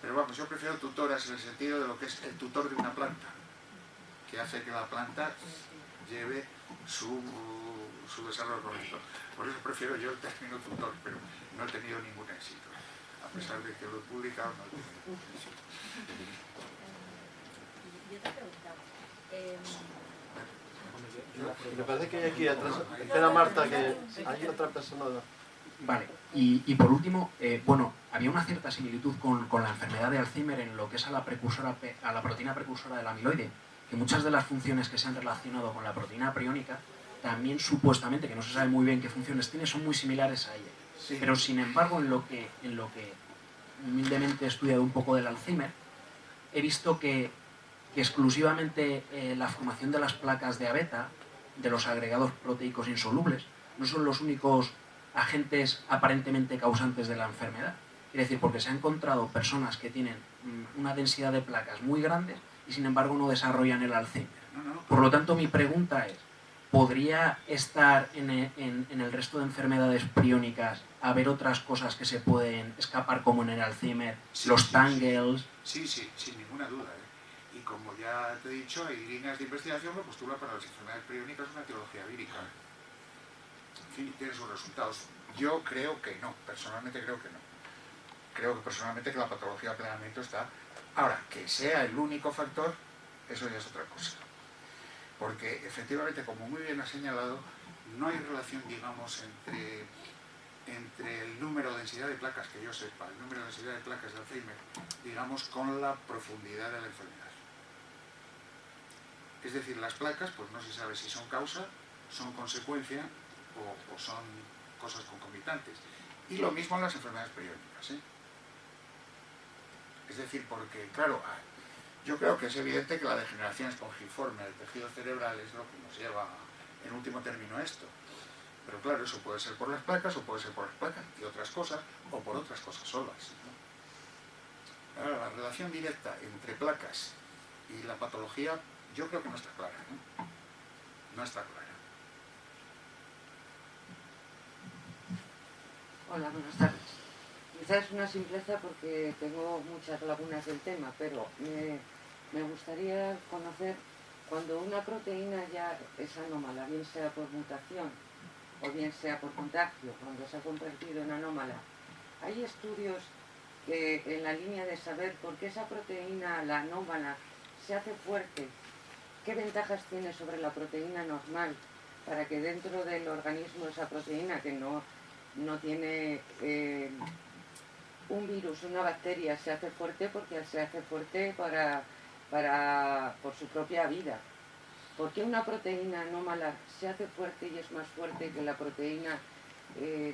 Pero vamos, yo prefiero tutoras en el sentido de lo que es el tutor de una planta, que hace que la planta lleve su desarrollo correcto. Por eso prefiero yo el término tutor, pero no he tenido ningún éxito. A pesar de que lo he publicado, no he tenido ningún éxito. Yo te preguntaba, Me parece que hay aquí atrás. Espera, Marta, que hay otra persona. Vale, y por último, bueno, había una cierta similitud con la enfermedad de Alzheimer en lo que es a la proteína precursora del amiloide, que muchas de las funciones que se han relacionado con la proteína priónica también supuestamente, que no se sabe muy bien qué funciones tiene, son muy similares a ella. Sí. Pero sin embargo, en lo que humildemente he estudiado un poco del Alzheimer, he visto que exclusivamente la formación de las placas de A-beta, de los agregados proteicos insolubles, no son los únicos agentes aparentemente causantes de la enfermedad. Es decir, porque se han encontrado personas que tienen una densidad de placas muy grandes y sin embargo no desarrollan el Alzheimer. Por lo tanto, mi pregunta es, ¿podría estar en el resto de enfermedades priónicas haber otras cosas que se pueden escapar como en el Alzheimer? Sí, los tangles... Sí, sin ninguna duda. Y como ya te he dicho, hay líneas de investigación que postula para las enfermedades priónicas una etiología vírica. En fin, tiene sus resultados. Yo creo que no, personalmente creo que no. Creo que personalmente que la patología de plegamiento está... Ahora, que sea el único factor, eso ya es otra cosa. Porque efectivamente, como muy bien ha señalado, no hay relación, digamos, entre el número de densidad de placas, que yo sepa, el número de densidad de placas de Alzheimer, digamos, con la profundidad de la enfermedad. Es decir, las placas, pues no se sabe si son causa, son consecuencia o son cosas concomitantes. Y lo mismo en las enfermedades periódicas, ¿eh? Es decir, porque, claro, yo creo que es evidente que la degeneración espongiforme del tejido cerebral es lo que nos lleva en último término a esto. Pero claro, eso puede ser por las placas o puede ser por las placas y otras cosas, o por otras cosas solas, ¿no? Ahora, la relación directa entre placas y la patología, yo creo que no está clara, ¿no? No está clara. Hola, buenas tardes. Quizás es una simpleza porque tengo muchas lagunas del tema, pero me gustaría conocer cuando una proteína ya es anómala, bien sea por mutación o bien sea por contagio, cuando se ha convertido en anómala. ¿Hay estudios que en la línea de saber por qué esa proteína, la anómala, se hace fuerte? ¿Qué ventajas tiene sobre la proteína normal para que dentro del organismo esa proteína que no tiene un virus, una bacteria, se hace fuerte porque se hace fuerte por su propia vida? ¿Por qué una proteína anómala se hace fuerte y es más fuerte que la proteína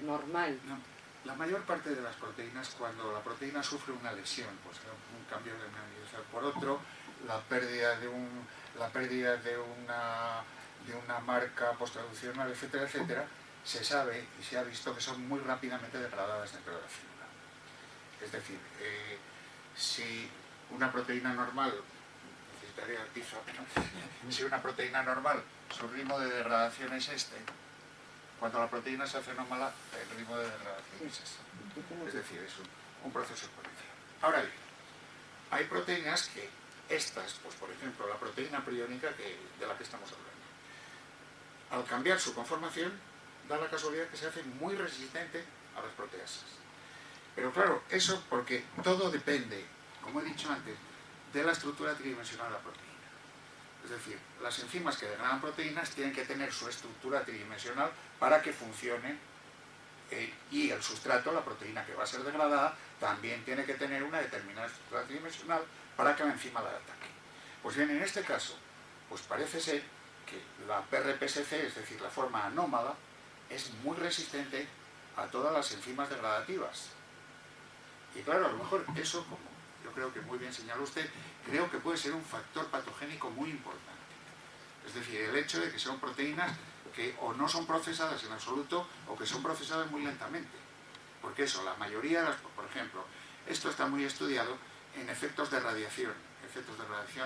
normal? No, la mayor parte de las proteínas, cuando la proteína sufre una lesión, pues un cambio de una aminoácido por otro, la pérdida de una marca posttraduccional, etcétera, etcétera, se sabe y se ha visto que son muy rápidamente degradadas dentro de la célula. Es decir, si una proteína normal, necesitaría el piso, si una proteína normal, su ritmo de degradación es este, cuando la proteína se hace anómala, el ritmo de degradación es este. Es decir, es un proceso exponencial. Ahora bien, hay proteínas que estas, pues por ejemplo, la proteína priónica de la que estamos hablando, al cambiar su conformación, da la casualidad que se hace muy resistente a las proteasas. Pero claro, eso porque todo depende, como he dicho antes, de la estructura tridimensional de la proteína. Es decir, las enzimas que degradan proteínas tienen que tener su estructura tridimensional para que funcione, y el sustrato, la proteína que va a ser degradada, también tiene que tener una determinada estructura tridimensional para que la enzima la ataque. Pues bien, en este caso, pues parece ser que la PRPSC, es decir, la forma anómala, es muy resistente a todas las enzimas degradativas. Y claro, a lo mejor eso, como yo creo que muy bien señaló usted, creo que puede ser un factor patogénico muy importante. Es decir, el hecho de que son proteínas que o no son procesadas en absoluto o que son procesadas muy lentamente. Porque eso, la mayoría de las, por ejemplo, esto está muy estudiado en efectos de radiación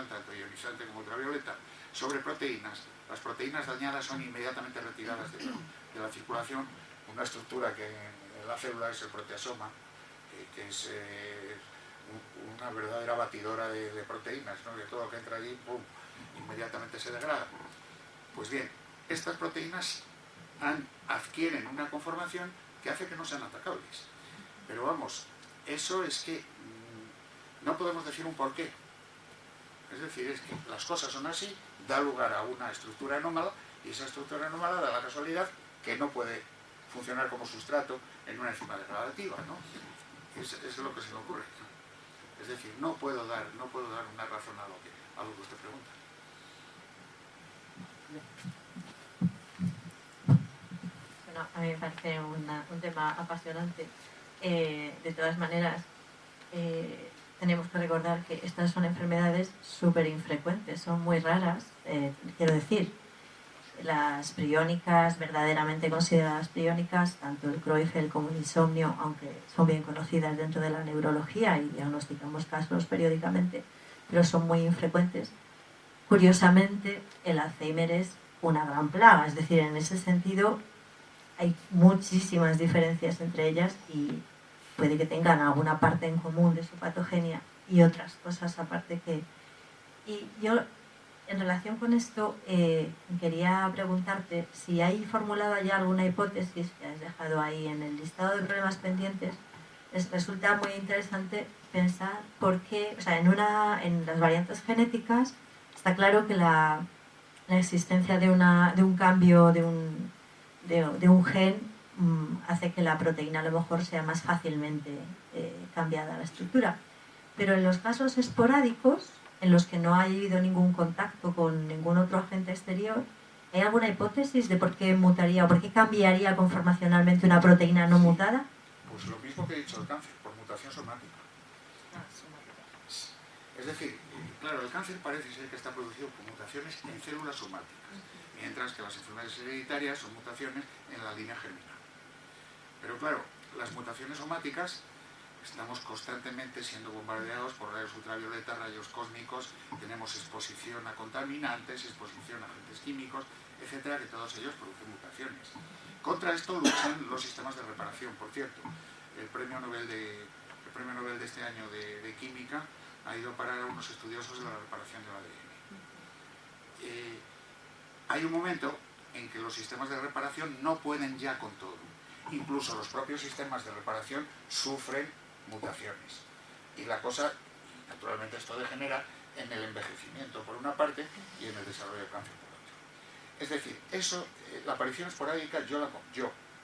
tanto ionizante como ultravioleta, sobre proteínas. Las proteínas dañadas son inmediatamente retiradas de la circulación, una estructura que en la célula es el proteasoma, que es una verdadera batidora de proteínas, ¿no? Que todo lo que entra allí, ¡pum!, inmediatamente se degrada. Pues bien, estas proteínas adquieren una conformación que hace que no sean atacables. Pero vamos, eso es que no podemos decir un porqué. Es decir, es que las cosas son así, da lugar a una estructura anómala, y esa estructura anómala da la casualidad que no puede funcionar como sustrato en una enzima degradativa, ¿no? Es lo que se me ocurre, ¿no? Es decir, no puedo dar una razón a lo que usted pregunta. Bueno, a mí me parece un tema apasionante. De todas maneras, tenemos que recordar que estas son enfermedades súper infrecuentes, son muy raras. Quiero decir, las priónicas, verdaderamente consideradas priónicas, tanto el Creutzfeldt como el insomnio, aunque son bien conocidas dentro de la neurología y diagnosticamos casos periódicamente, pero son muy infrecuentes. Curiosamente, el Alzheimer es una gran plaga, es decir, en ese sentido hay muchísimas diferencias entre ellas y puede que tengan alguna parte en común de su patogenia y otras cosas aparte que... Y yo, en relación con esto, quería preguntarte si hay formulada ya alguna hipótesis que has dejado ahí en el listado de problemas pendientes. Les resulta muy interesante pensar por qué, o sea, en las variantes genéticas está claro que la existencia de un cambio de un gen hace que la proteína a lo mejor sea más fácilmente cambiada la estructura. Pero en los casos esporádicos, en los que no ha habido ningún contacto con ningún otro agente exterior, ¿hay alguna hipótesis de por qué mutaría o por qué cambiaría conformacionalmente una proteína no mutada? Pues lo mismo que he dicho el cáncer, por mutación somática. Es decir, claro, el cáncer parece ser que está producido por mutaciones en células somáticas, mientras que las enfermedades hereditarias son mutaciones en la línea germinal. Pero claro, las mutaciones somáticas, estamos constantemente siendo bombardeados por rayos ultravioleta, rayos cósmicos, tenemos exposición a contaminantes, exposición a agentes químicos, etcétera, que todos ellos producen mutaciones. Contra esto luchan los sistemas de reparación. Por cierto, el premio Nobel de este año de química ha ido a parar a unos estudiosos de la reparación del ADN. Hay un momento en que los sistemas de reparación no pueden ya con todo. Incluso los propios sistemas de reparación sufren mutaciones. Y la cosa, naturalmente esto degenera en el envejecimiento por una parte y en el desarrollo del cáncer por otra. Es decir, eso, la aparición esporádica, yo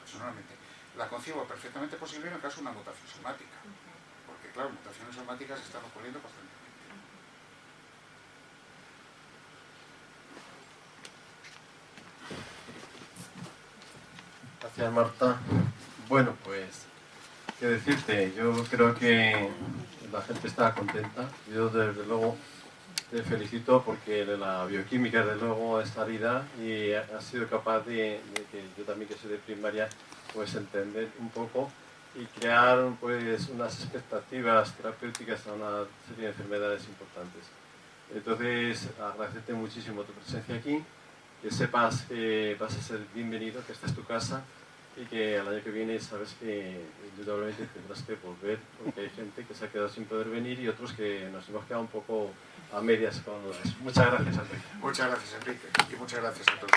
personalmente la concibo perfectamente posible en el caso de una mutación somática. Porque claro, mutaciones somáticas están ocurriendo constantemente. Gracias, Marta. Bueno, pues, ¿qué decirte? Yo creo que la gente está contenta. Yo, desde luego, te felicito porque la bioquímica, desde luego, es salida y has sido capaz de que yo también, que soy de primaria, pues entender un poco y crear pues unas expectativas terapéuticas a una serie de enfermedades importantes. Entonces, agradecerte muchísimo tu presencia aquí, que sepas que vas a ser bienvenido, que esta es tu casa y que al año que viene sabes que indudablemente tendrás que volver, porque hay gente que se ha quedado sin poder venir y otros que nos hemos quedado un poco a medias con eso. Muchas gracias, Enrique. Muchas gracias, Enrique, y muchas gracias a todos.